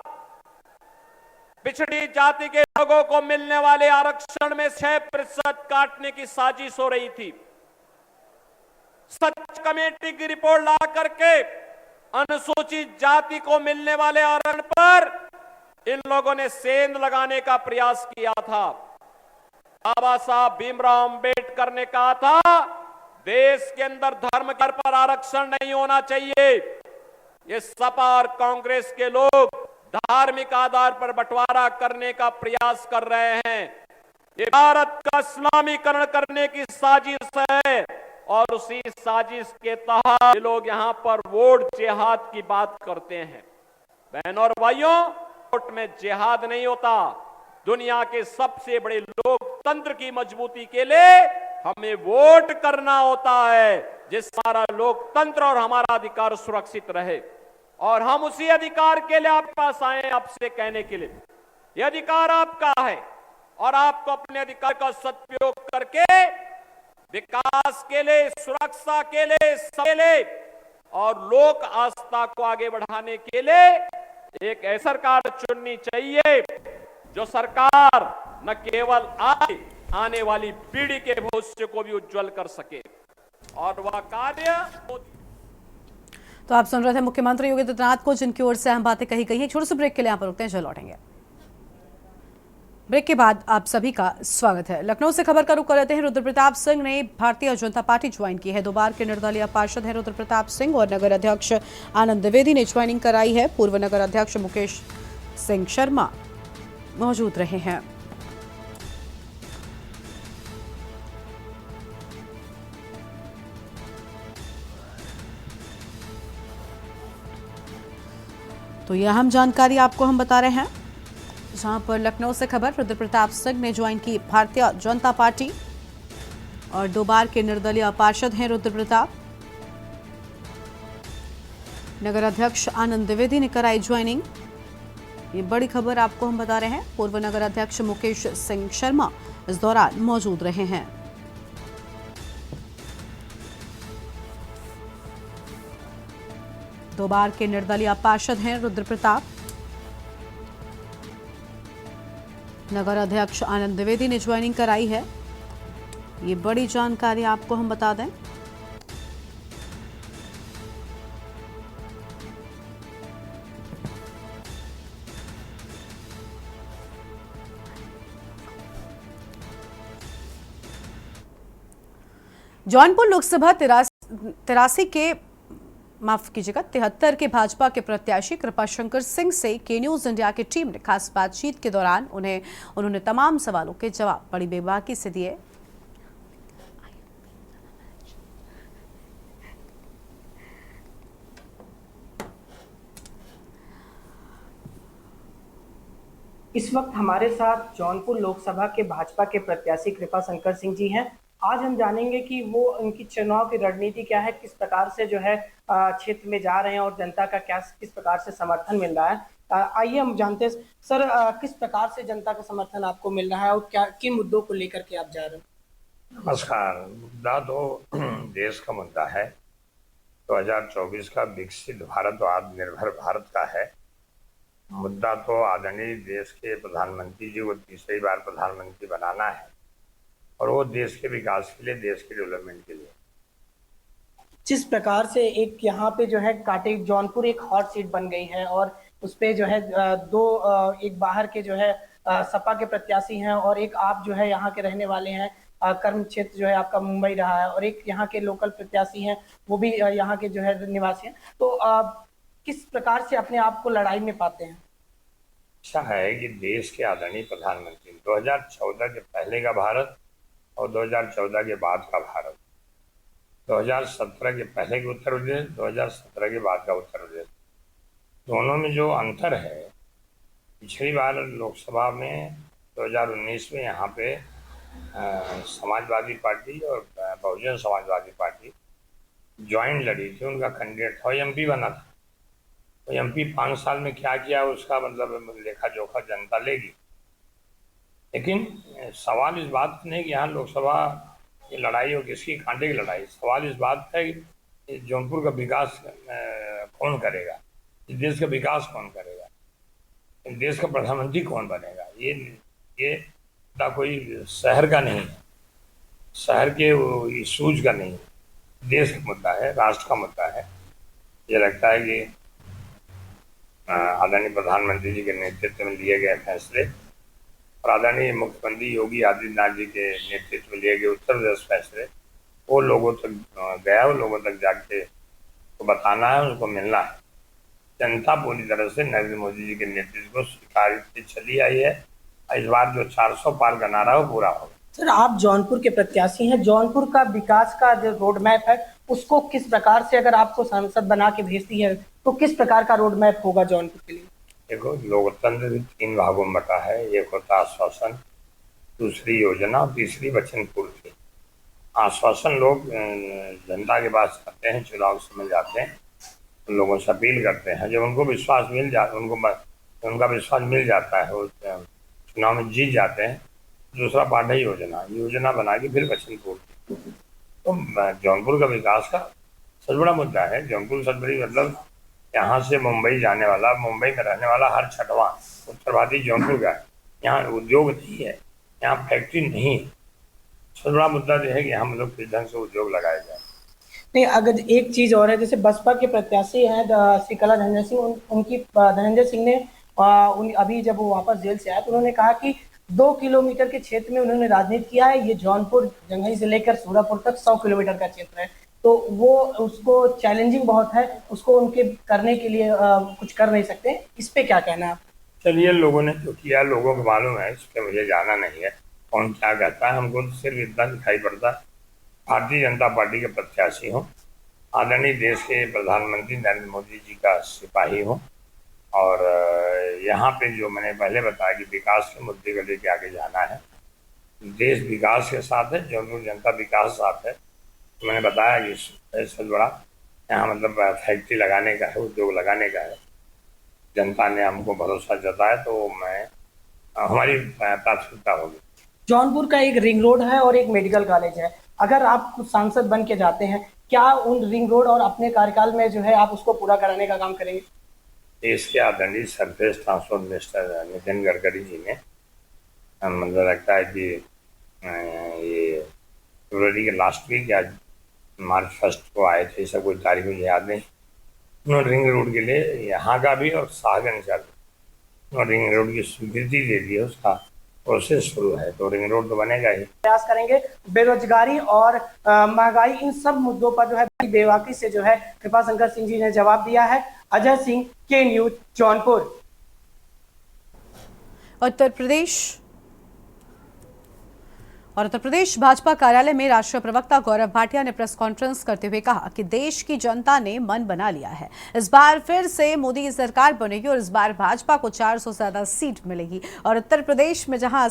पिछड़ी जाति के लोगों को मिलने वाले आरक्षण में 6% काटने की साजिश हो रही थी। सच कमेटी की रिपोर्ट ला करके अनुसूचित जाति को मिलने वाले आरक्षण पर इन लोगों ने सेंध लगाने का प्रयास किया था। बाबा साहब भीमराव अंबेडकर ने कहा था, देश के अंदर धर्म के पर आरक्षण नहीं होना चाहिए। ये सपा और कांग्रेस के लोग धार्मिक आधार पर बंटवारा करने का प्रयास कर रहे हैं। ये भारत का इस्लामीकरण करने की साजिश है, और उसी साजिश के तहत लोग यहाँ पर वोट जिहाद की बात करते हैं। बहनों और भाइयों, वोट में जिहाद नहीं होता। दुनिया के सबसे बड़े लोकतंत्र की मजबूती के लिए हमें वोट करना होता है, जिससे हमारा लोकतंत्र और हमारा अधिकार सुरक्षित रहे। और हम उसी अधिकार के लिए आपके पास आए हैं, आपसे कहने के लिए ये अधिकार आपका है, और आपको अपने अधिकार का सदुपयोग करके विकास के लिए, सुरक्षा के लिए, सबके लिए और लोक आस्था को आगे बढ़ाने के लिए एक ऐसी सरकार चुननी चाहिए जो सरकार न केवल आने वाली पीढ़ी के भविष्य को भी उज्जवल कर सके, और वह कार्य। तो आप सुन रहे थे मुख्यमंत्री योगी आदित्यनाथ को, जिनकी ओर से हम बातें कही गई हैं। छोटे से ब्रेक के लिए यहाँ पर रुकते हैं, चल लौटेंगे। ब्रेक के बाद आप सभी का स्वागत है। लखनऊ से खबर का रुख कर लेते हैं। रुद्रप्रताप सिंह ने भारतीय जनता पार्टी ज्वाइन की है। 2 बार के निर्दलीय पार्षद हैं रुद्रप्रताप सिंह और नगर अध्यक्ष आनंद द्विवेदी ने ज्वाइनिंग कराई है। पूर्व नगर अध्यक्ष मुकेश सिंह शर्मा मौजूद रहे हैं। तो यह अहम जानकारी आपको हम बता रहे हैं, जहां पर लखनऊ से खबर। रुद्रप्रताप सिंह ने ज्वाइन की भारतीय जनता पार्टी और 2 बार के निर्दलीय पार्षद हैं रुद्रप्रताप। नगर अध्यक्ष आनंद द्विवेदी ने कराई ज्वाइनिंग। ये बड़ी खबर आपको हम बता रहे हैं। पूर्व नगर अध्यक्ष मुकेश सिंह शर्मा इस दौरान मौजूद रहे हैं। दो बार के निर्दलीय पार्षद हैं रुद्रप्रताप। नगर अध्यक्ष आनंद द्विवेदी ने ज्वाइनिंग कराई है। ये बड़ी जानकारी आपको हम बता दें। जौनपुर लोकसभा 83 के 73 के भाजपा के प्रत्याशी कृपाशंकर सिंह से के न्यूज इंडिया की टीम ने खास बातचीत के दौरान उन्होंने तमाम सवालों के जवाब बड़ी बेबाकी से दिए। इस वक्त हमारे साथ जौनपुर लोकसभा के भाजपा के प्रत्याशी कृपाशंकर सिंह जी हैं। आज हम जानेंगे कि वो उनकी चुनाव की रणनीति क्या है, किस प्रकार से जो है क्षेत्र में जा रहे हैं और जनता का किस प्रकार से समर्थन मिल रहा है। आइए हम जानते हैं सर, किस प्रकार से जनता का समर्थन आपको मिल रहा है और क्या किन मुद्दों को लेकर के आप जा रहे हैं। नमस्कार। मुद्दा तो देश का मुद्दा है। 2024 का विकसित भारत और आत्मनिर्भर भारत का है। मुद्दा तो आदरणीय देश के प्रधानमंत्री जी को तीसरी बार प्रधानमंत्री बनाना है और वो देश के विकास के लिए, देश के डेवलपमेंट के लिए। जिस प्रकार से एक यहाँ पे जो है काटे जौनपुर एक हॉट सीट बन गई है और उस पे जो है एक बाहर के जो है सपा के प्रत्याशी हैं और एक आप जो है यहाँ के रहने वाले हैं। कर्म क्षेत्र जो है आपका मुंबई रहा है और एक यहाँ के लोकल प्रत्याशी हैं, वो भी यहाँ के जो है निवासी हैं। तो किस प्रकार से अपने आप को लड़ाई में पाते हैं। अच्छा है कि देश के आदरणीय प्रधानमंत्री 2014 के पहले का भारत और 2014 के बाद का भारत, 2017 के पहले के उत्तर प्रदेश, 2017 के बाद का उत्तर प्रदेश, दोनों में जो अंतर है, पिछली बार लोकसभा में 2019 में यहाँ पे समाजवादी पार्टी और बहुजन समाजवादी पार्टी ज्वाइंट लड़ी थी। उनका कैंडिडेट था, एमपी बना था। तो एमपी 5 साल में क्या किया उसका मतलब लेखा जोखा जनता लेगी। लेकिन सवाल इस बात नहीं कि यहाँ लोकसभा की लड़ाई हो किसकी कांटे की लड़ाई। सवाल इस बात है कि जौनपुर का विकास कौन करेगा, इस देश का विकास कौन करेगा, इस देश का प्रधानमंत्री कौन बनेगा। ये कोई शहर का नहीं है, शहर के इशूज का नहीं है, देश का मुद्दा है, राष्ट्र का मुद्दा है। ये लगता है कि आदरणीय प्रधानमंत्री जी के नेतृत्व में लिए गए फैसले और आदरणीय मुख्यमंत्री योगी आदित्यनाथ जी के नेतृत्व में लिए गए उत्तर प्रदेश फैसले वो लोगों तक गया, वो लोगों तक जाके तो बताना है, उनको मिलना है। जनता पूरी तरह से नरेंद्र मोदी जी के नेतृत्व को स्वीकार चली आई है। इस बार जो 400 पार का नारा है वो पूरा होगा। सर, आप जौनपुर के प्रत्याशी हैं, जौनपुर का विकास का जो रोड मैप है उसको किस प्रकार से, अगर आपको सांसद बना के भेजती है तो किस प्रकार का रोड मैप होगा जौनपुर के लिए। देखो, लोकतंत्र 3 भागों में बटा है। एक होता आश्वासन, दूसरी योजना और तीसरी वचन पूर्ति। आश्वासन लोग जनता के पास जाते हैं, चुनाव समय जाते हैं, उन लोगों से अपील करते हैं। जब उनको विश्वास मिल जाता, उनका विश्वास मिल जाता है, वो चुनाव में जीत जाते हैं। दूसरा पार्ट है योजना बना के फिर वचन पूर्ति। तो जौनपुर का विकास का सबसे बड़ा मुद्दा है। जौनपुर सबसे बड़ी मतलब यहाँ से मुंबई जाने वाला, मुंबई में रहने वाला हर 6वां उत्तरवादी जौनपुर का है। यहाँ उद्योग नहीं है, यहाँ फैक्ट्री नहीं है। सबसे बड़ा मुद्दा यह है कि हम लोग किस ढंग से उद्योग लगाए जाए। नहीं, अगर एक चीज और है, जैसे बसपा के प्रत्याशी हैं श्रीकला धनंजय सिंह, उनकी धनंजय सिंह ने अभी जब वो वापस जेल से आए तो उन्होंने कहा कि 2 किलोमीटर के क्षेत्र में उन्होंने राजनीति किया है। ये जौनपुर जंघई से लेकर सूरापुर तक 100 किलोमीटर का क्षेत्र है, तो वो उसको चैलेंजिंग बहुत है, उसको उनके करने के लिए कुछ कर नहीं सकते। इस पे क्या कहना है आप? चलिए, लोगों ने जो किया लोगों को मालूम है, इस पर मुझे जाना नहीं है कौन क्या कहता है। हमको तो सिर्फ इतना दिखाई पड़ता है, भारतीय जनता पार्टी के प्रत्याशी हूँ, आदरणीय देश के प्रधानमंत्री नरेंद्र मोदी जी का सिपाही हूँ, और यहाँ पे जो मैंने पहले बताया कि विकास के मुद्दे को लेके आगे जाना है। देश विकास के साथ है, जौनपुर जनता विकास के साथ है। तो मैंने बताया कि सबसे बड़ा यहाँ मतलब फैक्ट्री लगाने का है, उद्योग लगाने का है। जनता ने हमको भरोसा जताया, तो हमारी प्राथमिकता होगी। जौनपुर का एक रिंग रोड है और एक मेडिकल कॉलेज है। अगर आप सांसद बन के जाते हैं, क्या उन रिंग रोड और अपने कार्यकाल में जो है आप उसको पूरा कराने का काम करेंगे? देश के आदरणीय surface transport minister Nitin Gadkari ji ने मतलब लगता है कि ये फरवरी के लास्ट वीक या मार्च 1 को आए थे, ऐसा कोई तारीख मुझे याद नहीं। उन्होंने रिंग रोड के लिए यहाँ का भी और शाहगंज का भी और रिंग रोड की स्वीकृति दे दी है, उसका प्रोसेस शुरू है, तो रिंग रोड तो बनेगा ही। प्रयास करेंगे। बेरोजगारी और महंगाई, इन सब मुद्दों पर जो है बेबाकी से जो है कृपाशंकर सिंह जी ने जवाब दिया है। अजय सिंह, के न्यूज, जौनपुर। उत्तर प्रदेश भाजपा कार्यालय में राष्ट्रीय प्रवक्ता गौरव भाटिया ने प्रेस कॉन्फ्रेंस करते हुए कहा कि देश की जनता ने मन बना लिया है। इस बार फिर से मोदी की सरकार बनेगी और इस बार भाजपा को 400 से ज्यादा सीट मिलेगी। और उत्तर प्रदेश में जहां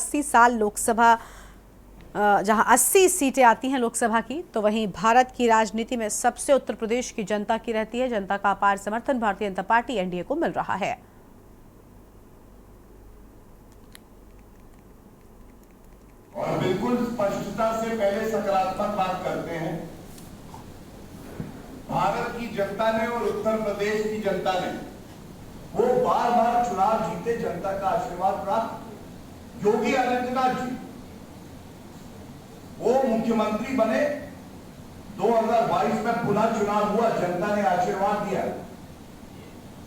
80 सीटें आती हैं लोकसभा की, तो वहीं भारत की राजनीति में सबसे उत्तर प्रदेश की जनता की रहती है। जनता का अपार समर्थन भारतीय जनता पार्टी एनडीए को मिल रहा है। और बिल्कुल स्पष्टता से पहले सकारात्मक बात करते हैं। भारत की जनता ने और उत्तर प्रदेश की जनता ने वो बार बार चुनाव जीते, जनता का आशीर्वाद प्राप्त। योगी आदित्यनाथ जी वो मुख्यमंत्री बने, 2022 में पुनः चुनाव हुआ, जनता ने आशीर्वाद दिया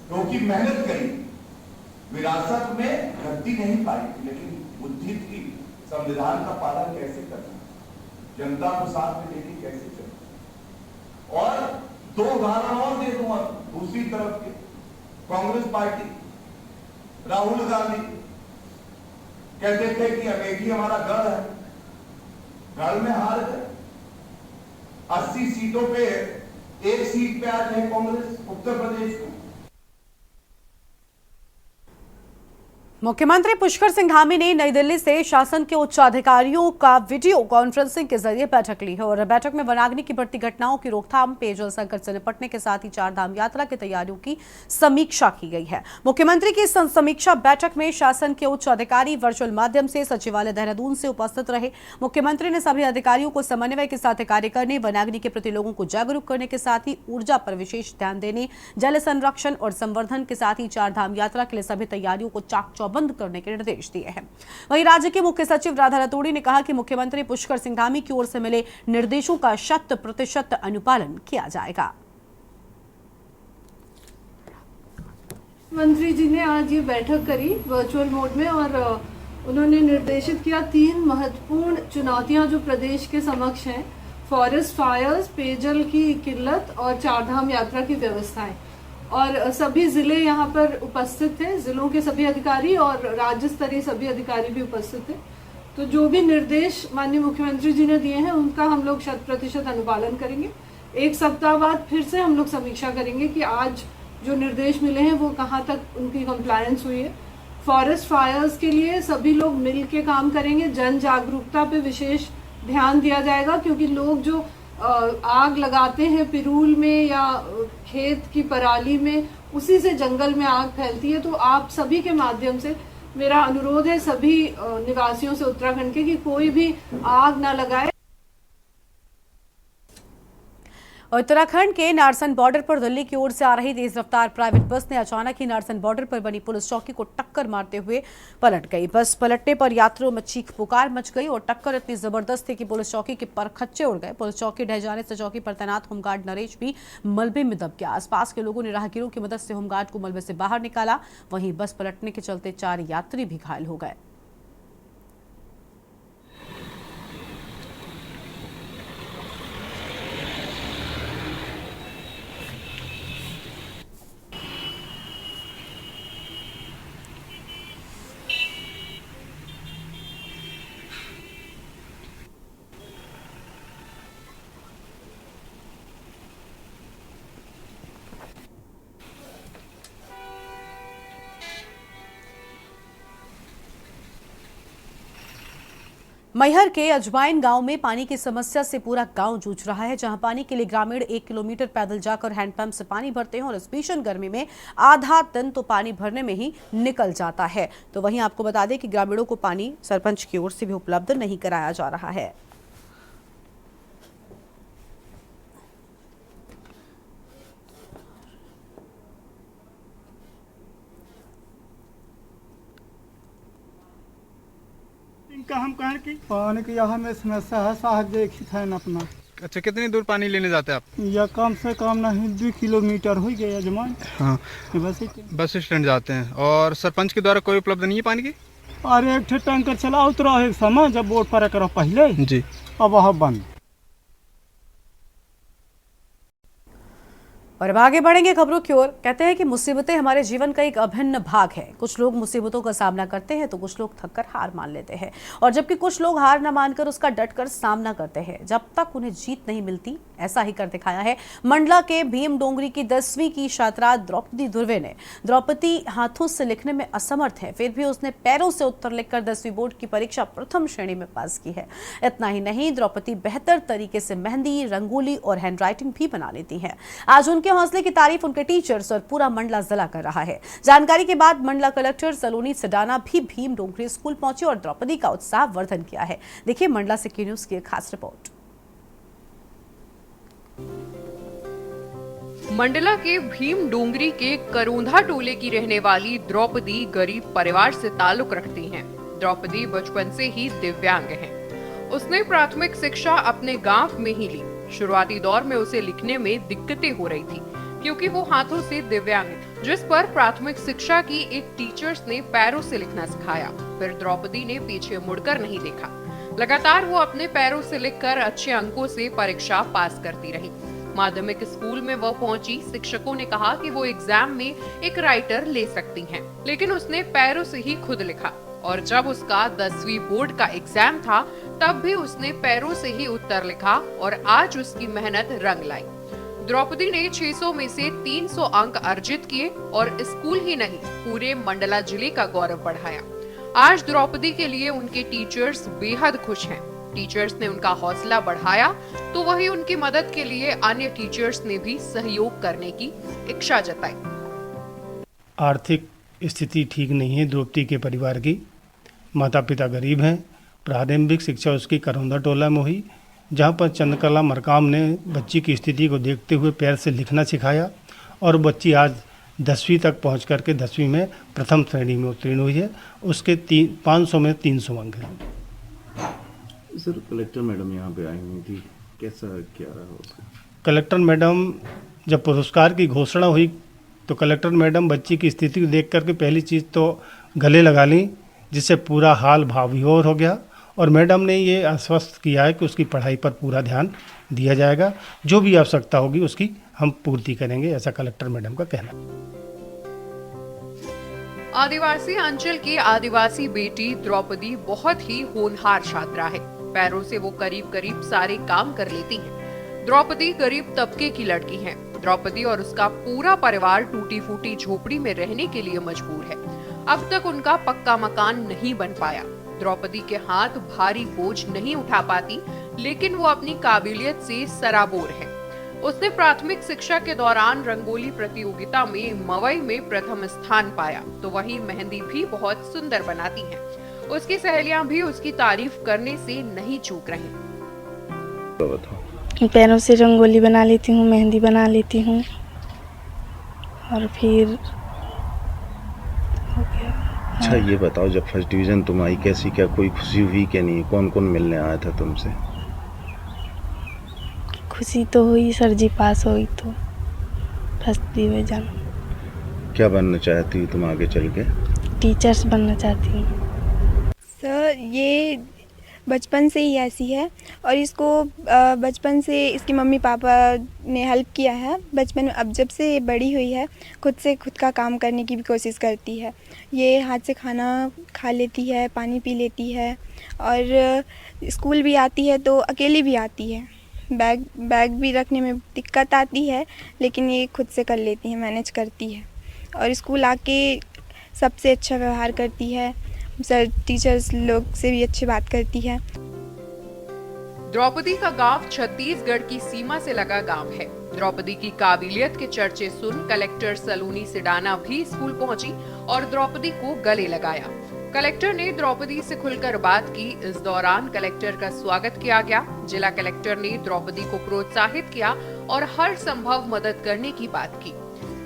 क्योंकि मेहनत करी, विरासत में गलती नहीं पाई, लेकिन बुद्धि थी, संविधान का पालन कैसे करना, जनता को साथ में लेके कैसे चलना। और 2 उदाहरण और दे दूंगा। दूसरी तरफ के कांग्रेस पार्टी, राहुल गांधी कहते थे कि अमेठी हमारा गढ़ है, गढ़ में हार गए। 80 सीटों पे 1 सीट पे आज है कांग्रेस उत्तर प्रदेश में। मुख्यमंत्री पुष्कर सिंह धामी ने नई दिल्ली से शासन के उच्च अधिकारियों का वीडियो कॉन्फ्रेंसिंग के जरिए बैठक ली है और बैठक में वनाग्नि की बढ़ती घटनाओं की रोकथाम, पेयजल संकट से निपटने के साथ ही 4 धाम यात्रा की तैयारियों की समीक्षा की गई है। मुख्यमंत्री की समीक्षा बैठक में शासन के उच्च अधिकारी वर्चुअल माध्यम से सचिवालय देहरादून से उपस्थित रहे। मुख्यमंत्री ने सभी अधिकारियों को समन्वय के साथ कार्य करने, वनाग्नि के प्रति लोगों को जागरूक करने के साथ ही ऊर्जा पर विशेष ध्यान देने, जल संरक्षण और संवर्धन के साथ ही 4 धाम यात्रा के लिए सभी तैयारियों को चाक बंद करने के निर्देश दिए हैं। वहीं राज्य के मुख्य सचिव राधा रतूड़ी ने कहा कि मुख्यमंत्री पुष्कर सिंह धामी की ओर से मिले निर्देशों का 100% अनुपालन किया जाएगा। मंत्री जी ने आज ये बैठक करी वर्चुअल मोड में और उन्होंने निर्देशित किया 3 महत्वपूर्ण चुनौतियां जो प्रदेश के समक्ष हैं, फॉरेस्ट फायर्स, पेयजल की किल्लत और 4 धाम यात्रा की व्यवस्थाएं। और सभी जिले यहाँ पर उपस्थित थे, जिलों के सभी अधिकारी और राज्य स्तरीय सभी अधिकारी भी उपस्थित थे। तो जो भी निर्देश माननीय मुख्यमंत्री जी ने दिए हैं उनका हम लोग 100% अनुपालन करेंगे। 1 सप्ताह बाद फिर से हम लोग समीक्षा करेंगे कि आज जो निर्देश मिले हैं वो कहाँ तक उनकी कंप्लायंस हुई है। फॉरेस्ट फायर्स के लिए सभी लोग मिल के काम करेंगे, जन जागरूकता पे विशेष ध्यान दिया जाएगा क्योंकि लोग जो आग लगाते हैं पिरूल में या खेत की पराली में, उसी से जंगल में आग फैलती है। तो आप सभी के माध्यम से मेरा अनुरोध है सभी निवासियों से उत्तराखंड के कि कोई भी आग ना लगाए। उत्तराखंड के नारसन बॉर्डर पर दिल्ली की ओर से आ रही तेज रफ्तार प्राइवेट बस ने अचानक ही नारसन बॉर्डर पर बनी पुलिस चौकी को टक्कर मारते हुए पलट गई। बस पलटने पर यात्रियों में चीख पुकार मच गई और टक्कर इतनी जबरदस्त थी कि पुलिस चौकी के परखच्चे उड़ गए। पुलिस चौकी ढह जाने से चौकी पर तैनात होमगार्ड नरेश भी मलबे में दब गया। आसपास के लोगों ने राहगीरों की मदद से होमगार्ड को मलबे से बाहर निकाला। वहीं बस पलटने के चलते 4 यात्री भी घायल हो गए। मैहर के अजवाइन गांव में पानी की समस्या से पूरा गांव जूझ रहा है, जहां पानी के लिए ग्रामीण 1 किलोमीटर पैदल जाकर हैंडपंप से पानी भरते हैं और इस भीषण गर्मी में आधा दिन तो पानी भरने में ही निकल जाता है। तो वहीं आपको बता दें कि ग्रामीणों को पानी सरपंच की ओर से भी उपलब्ध नहीं कराया जा रहा है। इनका हम कहें कि पानी की यहाँ में समस्या है, साहब देखित है अपना। अच्छा, कितनी दूर पानी लेने जाते हैं आप? या कम से कम नहीं 2 किलोमीटर हो गया जमान। हाँ, बस स्टैंड जाते हैं। और सरपंच के द्वारा कोई उपलब्ध नहीं है पानी की? अरे एक टैंकर चला उतरा एक समय जब बोर्ड पर करो पहले जी, अब वह बंद। और अब आगे बढ़ेंगे खबरों की ओर। कहते हैं कि मुसीबतें हमारे जीवन का एक अभिन्न भाग है। कुछ लोग मुसीबतों का सामना करते हैं तो कुछ लोग थककर हार मान लेते हैं, और जबकि कुछ लोग हार न मानकर उसका डटकर सामना करते हैं जब तक उन्हें जीत नहीं मिलती। ऐसा ही कर दिखाया है मंडला के भीम डोंगरी की 10वीं की छात्रा द्रौपदी धुर्वे ने। द्रौपदी हाथों से लिखने में असमर्थ है, फिर भी उसने पैरों से उत्तर लिखकर 10वीं बोर्ड की परीक्षा प्रथम श्रेणी में पास की है। इतना ही नहीं, द्रौपदी बेहतर तरीके से मेहंदी, रंगोली और हैंडराइटिंग भी बना लेती हैं। आज उनके हौसले की तारीफ उनके टीचर्स और पूरा मंडला जिला कर रहा है। जानकारी के बाद मंडला कलेक्टर सलोनी सडाना भी भीम डोंगरी स्कूल पहुंचे और द्रौपदी का उत्साहवर्धन किया है। देखिए मंडला से के न्यूज की एक खास रिपोर्ट। मंडला के भीम डोंगरी के करोंधा टोले की रहने वाली द्रौपदी गरीब परिवार से ताल्लुक रखती हैं। द्रौपदी बचपन से ही दिव्यांग है। उसने प्राथमिक शिक्षा अपने गांव में ही ली। शुरुआती दौर में उसे लिखने में दिक्कतें हो रही थी क्योंकि वो हाथों से दिव्यांग है, जिस पर प्राथमिक शिक्षा की एक टीचर्स ने पैरों से लिखना सिखाया। फिर द्रौपदी ने पीछे मुड़कर नहीं देखा। लगातार वो अपने पैरों से लिखकर अच्छे अंकों से परीक्षा पास करती रही। माध्यमिक स्कूल में वह पहुंची। शिक्षकों ने कहा कि वो एग्जाम में एक राइटर ले सकती हैं, लेकिन उसने पैरों से ही खुद लिखा। और जब उसका 10वीं बोर्ड का एग्जाम था तब भी उसने पैरों से ही उत्तर लिखा और आज उसकी मेहनत रंग लाई। द्रौपदी ने 600 में से 300 अंक अर्जित किए और स्कूल ही नहीं पूरे मंडला जिले का गौरव बढ़ाया। आज द्रौपदी के लिए उनके टीचर्स बेहद खुश हैं। टीचर्स ने उनका हौसला बढ़ाया तो वही उनकी मदद के लिए अन्य टीचर्स ने भी सहयोग करने की इच्छा जताई। आर्थिक स्थिति ठीक नहीं है द्रौपदी के परिवार की। माता पिता गरीब हैं। प्रारंभिक शिक्षा उसकी करौंदा टोला में हुई, जहाँ पर चंद्रकला मरकाम ने बच्ची की स्थिति को देखते हुए पैर से लिखना सिखाया और बच्ची आज 10वीं तक पहुँच करके 10वीं में प्रथम श्रेणी में उत्तीर्ण हुई है। उसके 500 में 300 अंक हैं। सर, कलेक्टर मैडम यहाँ पे आई हुई थी, कैसा क्या रहा उसका? कलेक्टर मैडम जब पुरस्कार की घोषणा हुई तो कलेक्टर मैडम बच्ची की स्थिति को देख करके पहली चीज़ तो गले लगा ली, जिससे पूरा हाल भावविभोर हो गया। और मैडम ने ये आश्वस्त किया है कि उसकी पढ़ाई पर पूरा ध्यान दिया जाएगा, जो भी आवश्यकता होगी उसकी हम पूर्ति करेंगे, ऐसा कलेक्टर मैडम का कहना है। आदिवासी अंचल की आदिवासी बेटी द्रौपदी बहुत ही होनहार छात्रा है। पैरों से वो करीब करीब सारे काम कर लेती है। द्रौपदी गरीब तबके की लड़की है। द्रौपदी और उसका पूरा परिवार टूटी फूटी झोपड़ी में रहने के लिए मजबूर है। अब तक उनका पक्का मकान नहीं बन पाया। द्रौपदी के हाथ भारी बोझ नहीं उठा पाती, लेकिन वो अपनी काबिलियत से सराबोर है। उसने प्राथमिक शिक्षा के दौरान रंगोली प्रतियोगिता में मवई में प्रथम स्थान पाया, तो वही मेहंदी भी बहुत सुंदर बनाती हैं। उसकी सहेलियां भी उसकी तारीफ करने से नहीं चूक रही। पैरों से रंगोली बना लेती हूँ, मेहंदी बना लेती हूँ और फिर अच्छा, ये बताओ जब फर्स्ट डिवीजन तुम आई कैसी, क्या कोई खुशी हुई क्या नहीं? कौन कौन मिलने आया था तुमसे? खुशी तो हुई, सर जी पास हुई तो फर्स्ट डिवीजन। क्या बनना चाहती हो तुम आगे चल के? टीचर्स बनना चाहती हूँ। सर, ये बचपन से ही ऐसी है और इसको बचपन से इसकी मम्मी पापा ने हेल्प किया है बचपन में। अब जब से ये बड़ी हुई है खुद से खुद का काम करने की भी कोशिश करती है। ये हाथ से खाना खा लेती है, पानी पी लेती है और स्कूल भी आती है तो अकेली भी आती है। बैग भी रखने में दिक्कत आती है, लेकिन ये खुद से कर लेती है, मैनेज करती है और स्कूल आके सबसे अच्छा व्यवहार करती है सर टीचर्स लोग से भी अच्छी बात करती है। द्रौपदी का गांव छत्तीसगढ़ की सीमा से लगा गांव है। द्रौपदी की काबिलियत के चर्चे सुन कलेक्टर सलोनी सिडाना भी स्कूल पहुंची और द्रौपदी को गले लगाया। कलेक्टर ने द्रौपदी से खुलकर बात की। इस दौरान कलेक्टर का स्वागत किया गया। जिला कलेक्टर ने द्रौपदी को प्रोत्साहित किया और हर संभव मदद करने की बात की।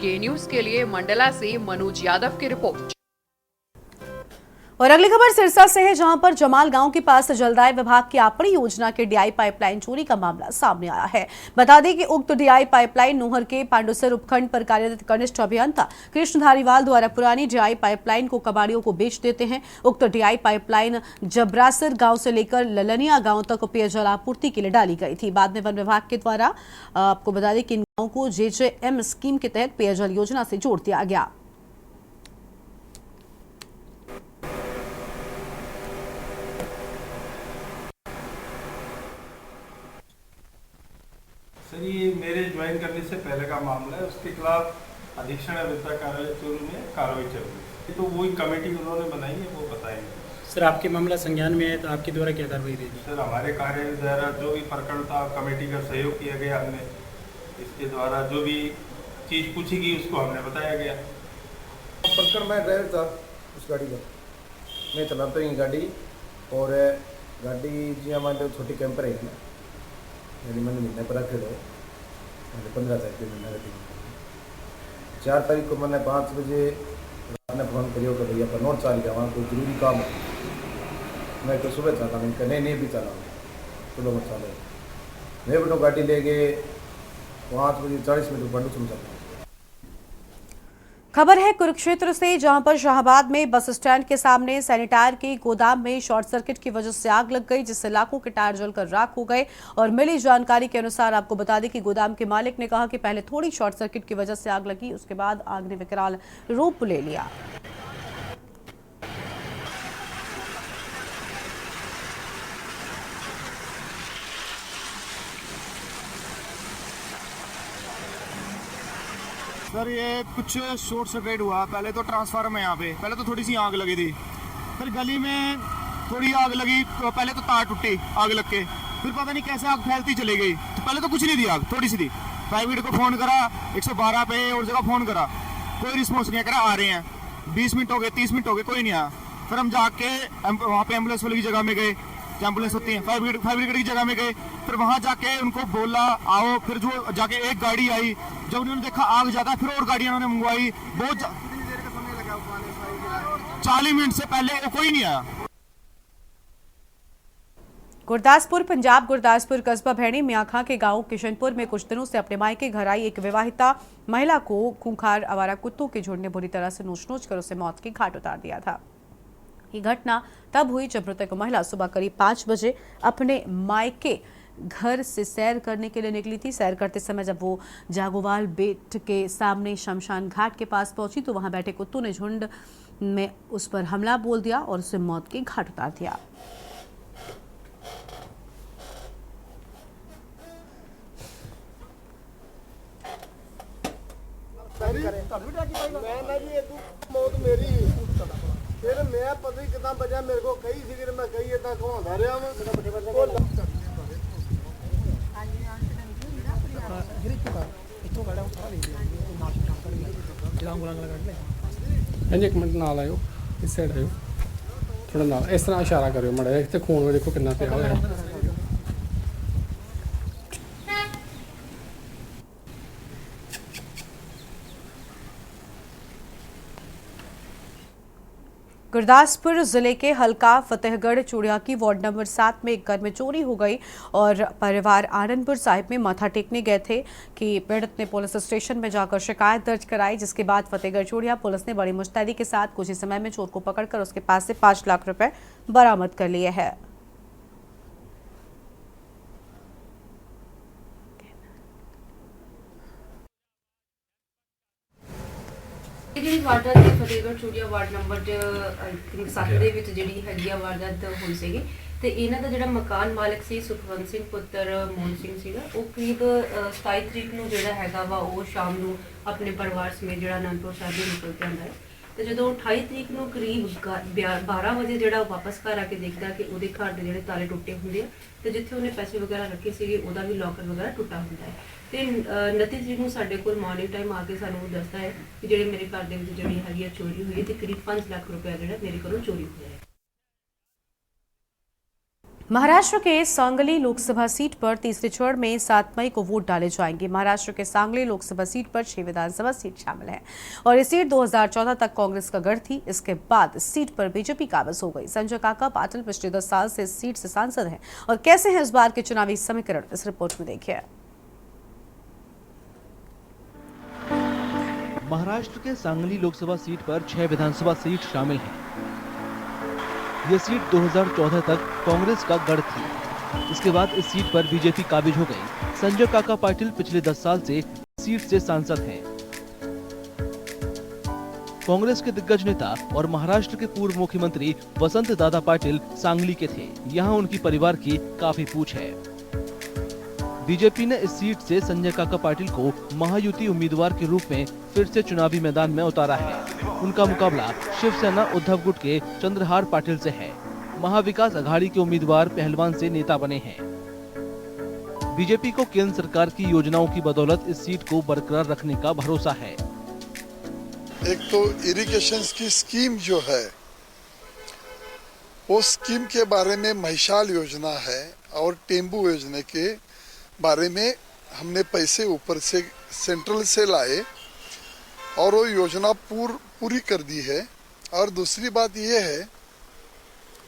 के न्यूज के लिए मंडला से मनोज यादव की रिपोर्ट। और अगली खबर सिरसा से है, जहां पर जमाल गांव के पास जलदाय विभाग की आपड़ी योजना के डीआई पाइपलाइन चोरी का मामला सामने आया है। बता दें कि उक्त डीआई पाइपलाइन नोहर के पांडुसर उपखंड पर कार्यरत कनिष्ठ अभियंता कृष्ण धारीवाल द्वारा पुरानी डीआई पाइपलाइन को कबाड़ियों को बेच देते हैं। उक्त डीआई पाइपलाइन जबरासर गांव से लेकर ललनिया गांव तक पेयजल आपूर्ति के लिए डाली गई थी। बाद में वन विभाग के द्वारा आपको बता दें कि इन गांवों को JJM स्कीम के तहत पेयजल योजना से जोड़ दिया गया। सर, ये मेरे ज्वाइन करने से पहले का मामला है। उसके खिलाफ अधीक्षण अभियंता कार्यालय चूरू में कार्रवाई चल रही है, तो वही कमेटी उन्होंने बनाई है, वो बताएंगे। सर, आपके मामला संज्ञान में है तो आपके द्वारा क्या कार्रवाई रहेगी? सर, हमारे कार्यालय द्वारा जो भी प्रकरण था कमेटी का सहयोग किया गया। हमने इसके द्वारा जो भी चीज़ पूछी गई उसको हमने बताया गया। प्रकरण मैं ड्राइवर था उस गाड़ी का, मैं चलाता हूँ गाड़ी। और गाड़ी जी हमारे छोटी कैंपर है ना, यानी मैंने महीने पर रखे हो, मैंने 15 तारीख को महीना रखी। 4 तारीख को मैंने 5 बजे रात ने फ़ोन करियो कि भैया पर नोट चाल गया, वहाँ कोई जरूरी काम है। मैं तो सुबह चला, मैंने कहा नहीं भी चला, चलो मत चलो। मैं अपनी गाड़ी ले गए 5 बजे 40 मिनट पंडू सुन सकता। खबर है कुरुक्षेत्र से, जहां पर शाहबाद में बस स्टैंड के सामने सैनिटायर के गोदाम में शॉर्ट सर्किट की वजह से आग लग गई, जिससे लाखों के टायर जलकर राख हो गए। और मिली जानकारी के अनुसार आपको बता दें कि गोदाम के मालिक ने कहा कि पहले थोड़ी शॉर्ट सर्किट की वजह से आग लगी, उसके बाद आग ने विकराल रूप ले लिया। सर, ये कुछ शॉर्ट सर्किट हुआ। पहले तो ट्रांसफार्मर है यहाँ पे, पहले तो थोड़ी सी आग लगी थी, फिर गली में थोड़ी आग लगी, तो पहले तो तार टूटी आग लग के, फिर पता नहीं कैसे आग फैलती चली गई। तो पहले तो कुछ नहीं थी, आग थोड़ी सी थी। प्राइवेट को फ़ोन करा, 112 पे और जगह फ़ोन करा, कोई रिस्पॉन्स नहीं करा। आ रहे हैं 20 मिनट हो गए, 30 मिनट हो गए, कोई नहीं आया। फिर हम जाके वहाँ पे एम्बुलेंस वाली की जगह में गए, एम्बुलेंस होती है, फायर ब्रिगेड की जगह में गए। फिर वहाँ जाके उनको बोला आओ, फिर जो जाके एक गाड़ी आई, जब उन्होंने देखा आग ज़्यादा, फिर और गाड़ियाँ उन्होंने मंगवाई। बहुत 40 मिनट से पहले कोई नहीं आया। गुरदासपुर पंजाब गुरदासपुर कस्बा भैणी मियाँखां के गांव किशनपुर में कुछ दिनों से अपने मायके घर आई एक विवाहिता महिला को खूंखार आवारा कुत्तों के झुंड ने बुरी तरह से नोच कर उसे मौत के घाट उतार दिया था। ये घटना तब हुई जब मृतक महिला सुबह करीब 5 बजे अपने मायके घर से सैर करने के लिए निकली थी। सैर करते समय जब वो जागोवाल बेट के सामने शमशान घाट के पास पहुंची तो वहां बैठे कुत्तों ने झुंड में उस पर हमला बोल दिया और उसे मौत के घाट उतार दिया। मौत मेरी फिर मैं पता नहीं कितना बजा, मेरे को कही सी मैं कही इतना घुमाता रहा एक मिनट नाल आयो, इस साइड आयो, थोड़ा नाल इस तरह इशारा करो माड़ा जिहा, खून देखो कितना पिया होया। गुरदासपुर जिले के हल्का फतेहगढ़ चूड़िया की वार्ड नंबर 7 में एक घर में चोरी हो गई और परिवार आनंदपुर साहिब में माथा टेकने गए थे कि पीड़ित ने पुलिस स्टेशन में जाकर शिकायत दर्ज कराई, जिसके बाद फतेहगढ़ चूड़िया पुलिस ने बड़ी मुस्तैदी के साथ कुछ ही समय में चोर को पकड़कर उसके पास से 5 लाख रुपए बरामद कर लिए हैं। ਜਿਹੜੀ ਵਾਰਦਾਤ ਦੀ ਫਤਿਹਗੜ੍ਹ ਚੂੜੀਆ ਵਾਰਡ ਨੰਬਰ 7 ਦੇ ਵਿੱਚ ਜਿਹੜੀ ਹੈਗੀ ਆ ਵਾਰਦਾਤ ਹੋਈ ਸੀਗੀ ਤੇ ਇਹਨਾਂ ਦਾ ਜਿਹੜਾ ਮਕਾਨ ਮਾਲਕ ਸੀ ਸੁਖਵੰਤ ਸਿੰਘ ਪੁੱਤਰ ਮੋਹਨ ਸਿੰਘ ਸੀਗਾ, ਉਹ ਕਰੀਬ 27 ਤਰੀਕ ਨੂੰ ਜਿਹੜਾ ਹੈਗਾ ਵਾ ਉਹ ਸ਼ਾਮ ਨੂੰ ਆਪਣੇ ਪਰਿਵਾਰ ਸਮੇਤ ਜਿਹੜਾ ਅਨੰਦਪੁਰ ਸਾਹਿਬ ਦੇ ਨਿਕਲ ਕੇ ਆਉਂਦਾ ਹੈ। ਤੇ ਤੇ ਜਦੋਂ 28 ਤਰੀਕ ਨੂੰ ਕਰੀਬ 12 ਵਜੇ ਜਿਹੜਾ ਉਹ ਵਾਪਸ ਘਰ ਆ ਕੇ ਦੇਖਦਾ ਕਿ ਉਹਦੇ ਘਰ ਦੇ ਜਿਹੜੇ ਤਾਲੇ ਟੁੱਟੇ ਹੁੰਦੇ ਆ ਤੇ ਜਿੱਥੇ ਉਹਨੇ ਪੈਸੇ ਵਗੈਰਾ ਰੱਖੇ ਸੀਗੇ ਉਹਦਾ ਵੀ ਲੋਕਰ ਵਗੈਰਾ ਟੁੱਟਾ ਹੁੰਦਾ ਹੈ। ਤੇ 29 ਤਰੀਕ ਨੂੰ ਸਾਡੇ ਕੋਲ ਮਾਰਨਿੰਗ ਟਾਈਮ ਆ ਕੇ ਸਾਨੂੰ ਦੱਸਦਾ ਹੈ ਕਿ ਜਿਹੜੇ ਮੇਰੇ ਘਰ ਦੇ ਵਿੱਚ ਜਿਹੜੀ ਹੈਗੀ ਆ ਚੋਰੀ ਹੋਈ ਹੈ ਤੇ ਕਰੀਬ 5 ਲੱਖ रुपया ਜਿਹੜਾ ਮੇਰੇ ਕੋਲੋਂ ਚੋਰੀ ਹੋਇਆ ਹੈ। महाराष्ट्र के सांगली लोकसभा सीट पर तीसरे चरण में 7 मई को वोट डाले जाएंगे। महाराष्ट्र के सांगली लोकसभा सीट पर 6 विधानसभा सीट शामिल है और ये सीट 2014 तक कांग्रेस का गढ़ थी। इसके बाद इस सीट पर बीजेपी काबिज हो गई। संजय काका पाटिल पिछले 10 साल से इस सीट से सांसद हैं और कैसे हैं इस बार के चुनावी समीकरण, इस रिपोर्ट में देखिए। महाराष्ट्र के सांगली लोकसभा सीट पर 6 विधानसभा सीट शामिल हैं। ये सीट 2014 तक कांग्रेस का गढ़ थी। इसके बाद इस सीट पर बीजेपी काबिज हो गई। संजय काका पाटिल पिछले 10 साल से सीट से सांसद हैं। कांग्रेस के दिग्गज नेता और महाराष्ट्र के पूर्व मुख्यमंत्री वसंत दादा पाटिल सांगली के थे। यहाँ उनकी परिवार की काफी पूछ है। बीजेपी ने इस सीट से संजय काका पाटिल को महायुति उम्मीदवार के रूप में फिर से चुनावी मैदान में उतारा है। उनका मुकाबला शिवसेना उद्धव गुट के चंद्रहार पाटिल से है। महाविकास अघाड़ी के उम्मीदवार पहलवान से नेता बने हैं। बीजेपी को केंद्र सरकार की योजनाओं की बदौलत इस सीट को बरकरार रखने का भरोसा है। एक तो इरिगेशन की स्कीम जो है वो स्कीम के बारे में महिशाल योजना है और टेम्बू योजना के बारे में हमने पैसे ऊपर से सेंट्रल से लाए और वो योजना पूरी कर दी है। और दूसरी बात ये है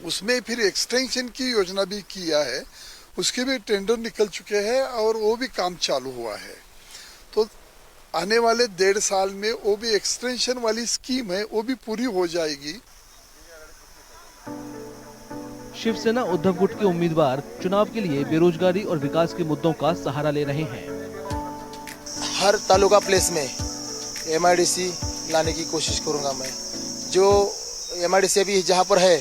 उसमें फिर एक्सटेंशन की योजना भी किया है, उसके भी टेंडर निकल चुके हैं और वो भी काम चालू हुआ है। तो आने वाले 1.5 साल में वो भी एक्सटेंशन वाली स्कीम है वो भी पूरी हो जाएगी। शिवसेना उद्धव गुट के उम्मीदवार चुनाव के लिए बेरोजगारी और विकास के मुद्दों का सहारा ले रहे हैं। हर तालुका प्लेस में MIDC लाने की कोशिश करूंगा मैं। जो MIDC अभी जहाँ पर है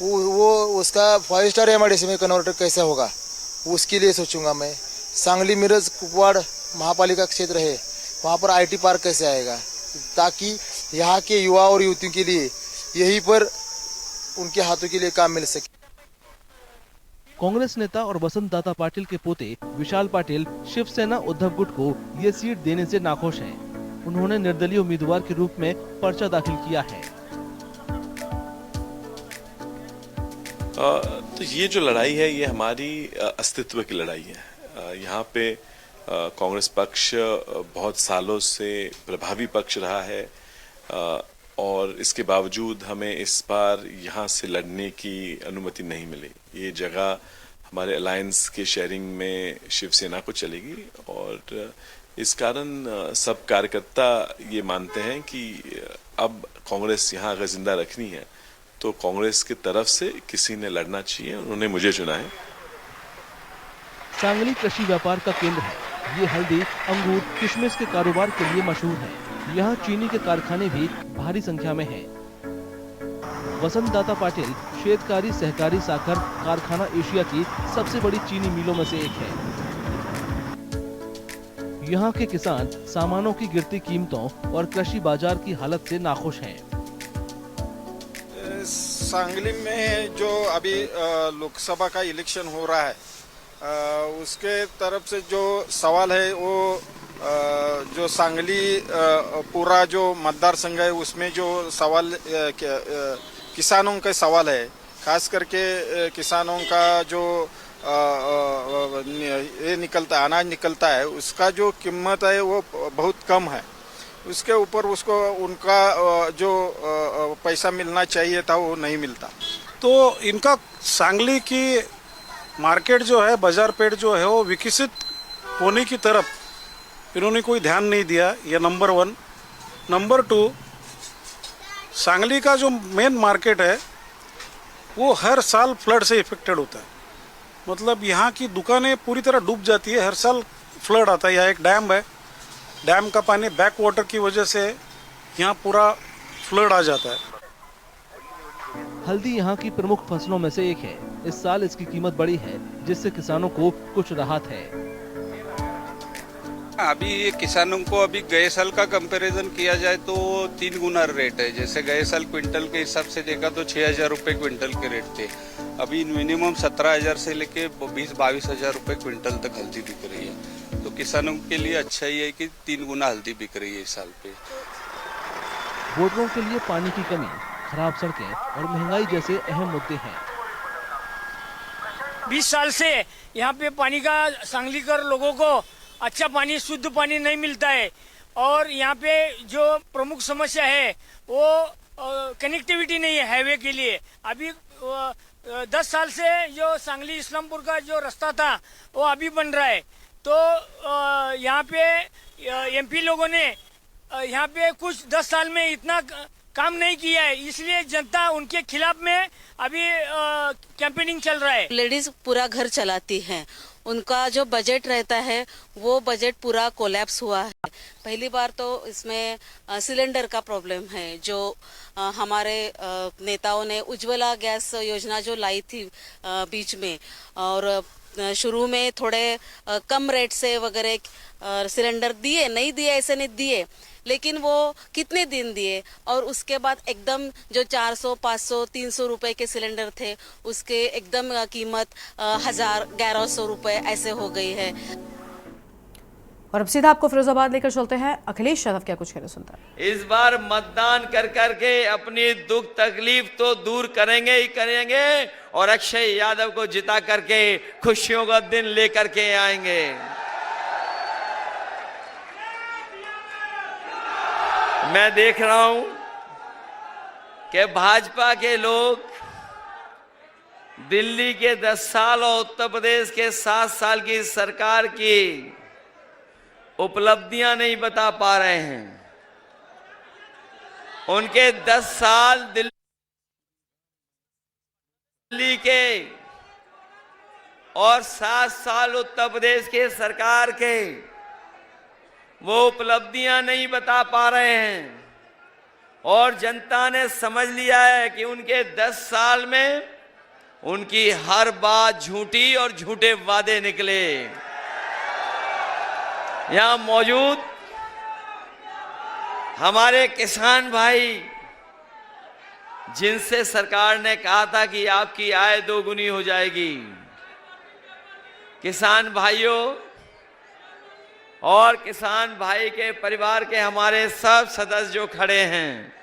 वो उसका 5 स्टार MIDC में कन्वर्टर कैसे होगा उसके लिए सोचूंगा मैं। सांगली मिरज कुपवाड़ महापालिका क्षेत्र है वहाँ पर IT पार्क कैसे आएगा ताकि यहाँ के युवा और युवतियों के लिए यहीं पर उनके हाथों के लिए काम मिल सके। कांग्रेस नेता और वसंत दादा पाटिल के पोते विशाल पाटिल शिवसेना उद्धव गुट को ये सीट देने से नाखुश हैं। उन्होंने निर्दलीय उम्मीदवार के रूप में पर्चा दाखिल किया है। तो ये जो लड़ाई है ये हमारी अस्तित्व की लड़ाई है। यहाँ पे कांग्रेस पक्ष बहुत सालों से प्रभावी पक्ष रहा है और इसके बावजूद हमें इस बार यहाँ से लड़ने की अनुमति नहीं मिली। ये जगह हमारे अलायंस के शेयरिंग में शिवसेना को चलेगी और इस कारण सब कार्यकर्ता ये मानते हैं कि अब कांग्रेस यहाँ अगर जिंदा रखनी है तो कांग्रेस की तरफ से किसी ने लड़ना चाहिए। उन्होंने मुझे चुना है। सांगली कृषि व्यापार का केंद्र है। ये हल्दी, अंगूर, किशमिश के कारोबार के लिए मशहूर है। यहाँ चीनी के कारखाने भी भारी संख्या में हैं। वसंत दादा पाटिल श्वेतकारी सहकारी साखर कारखाना एशिया की सबसे बड़ी चीनी मिलों में से एक है। यहाँ के किसान सामानों की गिरती कीमतों और कृषि बाजार की हालत से नाखुश हैं। सांगली में जो अभी लोकसभा का इलेक्शन हो रहा है उसके तरफ से जो सवाल है वो जो सांगली पूरा जो मतदार संघ है उसमें जो सवाल किसानों का सवाल है, खास करके किसानों का जो ये निकलता अनाज निकलता है उसका जो कीमत है वो बहुत कम है। उसके ऊपर उसको उनका जो पैसा मिलना चाहिए था वो नहीं मिलता। तो इनका सांगली की मार्केट जो है, बाजार पेट जो है वो विकसित होने की तरफ इन्होंने कोई ध्यान नहीं दिया। ये नंबर 1। नंबर 2, सांगली का जो मेन मार्केट है वो हर साल फ्लड से इफेक्टेड होता है। मतलब यहाँ की दुकानें पूरी तरह डूब जाती है। हर साल फ्लड आता है। यहाँ एक डैम है, डैम का पानी बैक वाटर की वजह से यहाँ पूरा फ्लड आ जाता है। हल्दी यहाँ की प्रमुख फसलों में से एक है। इस साल इसकी कीमत बढ़ी है जिससे किसानों को कुछ राहत है। अभी ये किसानों को अभी गए साल का कंपैरिजन किया जाए तो 3 गुना रेट है। जैसे गए साल क्विंटल के हिसाब से देखा तो 6,000 रुपये क्विंटल के रेट थे। अभी मिनिमम 17,000 से लेके 20-22,000 रुपये क्विंटल तक हल्दी बिक रही है। तो किसानों के लिए अच्छा ही है कि 3 गुना हल्दी बिक रही है इस साल पे। वोटरों के लिए पानी की कमी, खराब सड़कें और महंगाई जैसे अहम मुद्दे हैं। 20 साल से यहाँ पे पानी का सांगली कर लोगों को अच्छा पानी, शुद्ध पानी नहीं मिलता है। और यहाँ पे जो प्रमुख समस्या है वो कनेक्टिविटी नहीं है हाईवे के लिए। अभी 10 साल से जो सांगली इस्लामपुर का जो रास्ता था वो अभी बन रहा है। तो यहाँ पे एमपी लोगों ने यहाँ पे कुछ 10 साल में इतना काम नहीं किया है, इसलिए जनता उनके खिलाफ में अभी कैंपेनिंग चल रहा है। लेडीज पूरा घर चलाती हैं, उनका जो बजट रहता है वो बजट पूरा कोलैप्स हुआ है। पहली बार तो इसमें सिलेंडर का प्रॉब्लम है, जो हमारे नेताओं ने उज्ज्वला गैस योजना जो लाई थी बीच में, और शुरू में थोड़े कम रेट से वगैरह सिलेंडर दिए, नहीं दिए ऐसे नहीं दिए, लेकिन वो कितने दिन दिए, और उसके बाद एकदम जो 400, 500, 300 रुपए के सिलेंडर थे उसके एकदम कीमत 1000, 1100 रुपए ऐसे हो गई है। और अब सीधा आपको फिरोजाबाद लेकर चलते हैं। अखिलेश यादव क्या कुछ कहना सुनता है। इस बार मतदान कर करके अपनी दुख तकलीफ तो दूर करेंगे ही करेंगे, और अक्षय यादव को जिता करके खुशियों का दिन लेकर के आएंगे। मैं देख रहा हूं कि भाजपा के लोग दिल्ली के 10 साल और उत्तर प्रदेश के 7 साल की सरकार की उपलब्धियां नहीं बता पा रहे हैं। उनके 10 साल दिल्ली के और 7 साल उत्तर प्रदेश के सरकार के वो उपलब्धियां नहीं बता पा रहे हैं, और जनता ने समझ लिया है कि उनके 10 साल में उनकी हर बात झूठी और झूठे वादे निकले। यहां मौजूद हमारे किसान भाई, जिनसे सरकार ने कहा था कि आपकी आय 2 गुनी हो जाएगी, किसान भाइयों और किसान भाई के परिवार के हमारे सब सदस्य जो खड़े हैं,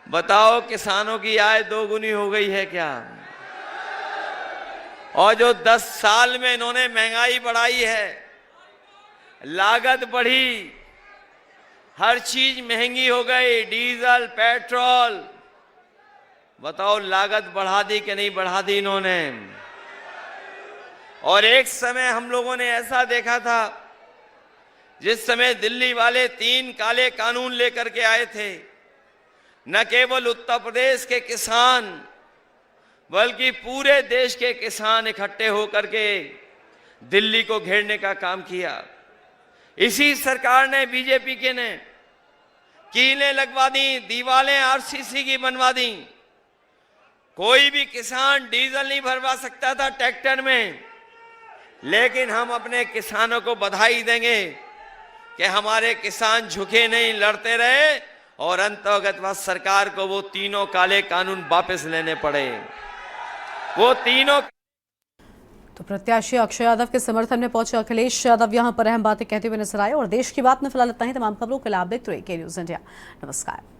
बताओ किसानों की आय 2 गुनी हो गई है क्या? और जो 10 साल में इन्होंने महंगाई बढ़ाई है, लागत बढ़ी, हर चीज महंगी हो गई, डीजल, पेट्रोल, बताओ लागत बढ़ा दी कि नहीं बढ़ा दी इन्होंने? और एक समय हम लोगों ने ऐसा देखा था, जिस समय दिल्ली वाले 3 काले कानून लेकर के आए थे, न केवल उत्तर प्रदेश के किसान बल्कि पूरे देश के किसान इकट्ठे होकर के दिल्ली को घेरने का काम किया। इसी सरकार ने, बीजेपी के ने कीलें लगवा दी, दीवारें आरसीसी की बनवा दी। कोई भी किसान डीजल नहीं भरवा सकता था ट्रैक्टर में, लेकिन हम अपने किसानों को बधाई देंगे कि हमारे किसान झुके नहीं, लड़ते रहे, और अंतर्गत सरकार को वो 3 काले कानून वापस लेने पड़े। वो 3 तो प्रत्याशी अक्षय यादव के समर्थन में पहुंचे अखिलेश यादव यहां पर अहम बातें कहते हुए नजर आए। और देश की बात में फिलहाल इतना ही। तमाम खबरों के लिए आप देखते रहिए के न्यूज़ इंडिया। नमस्कार।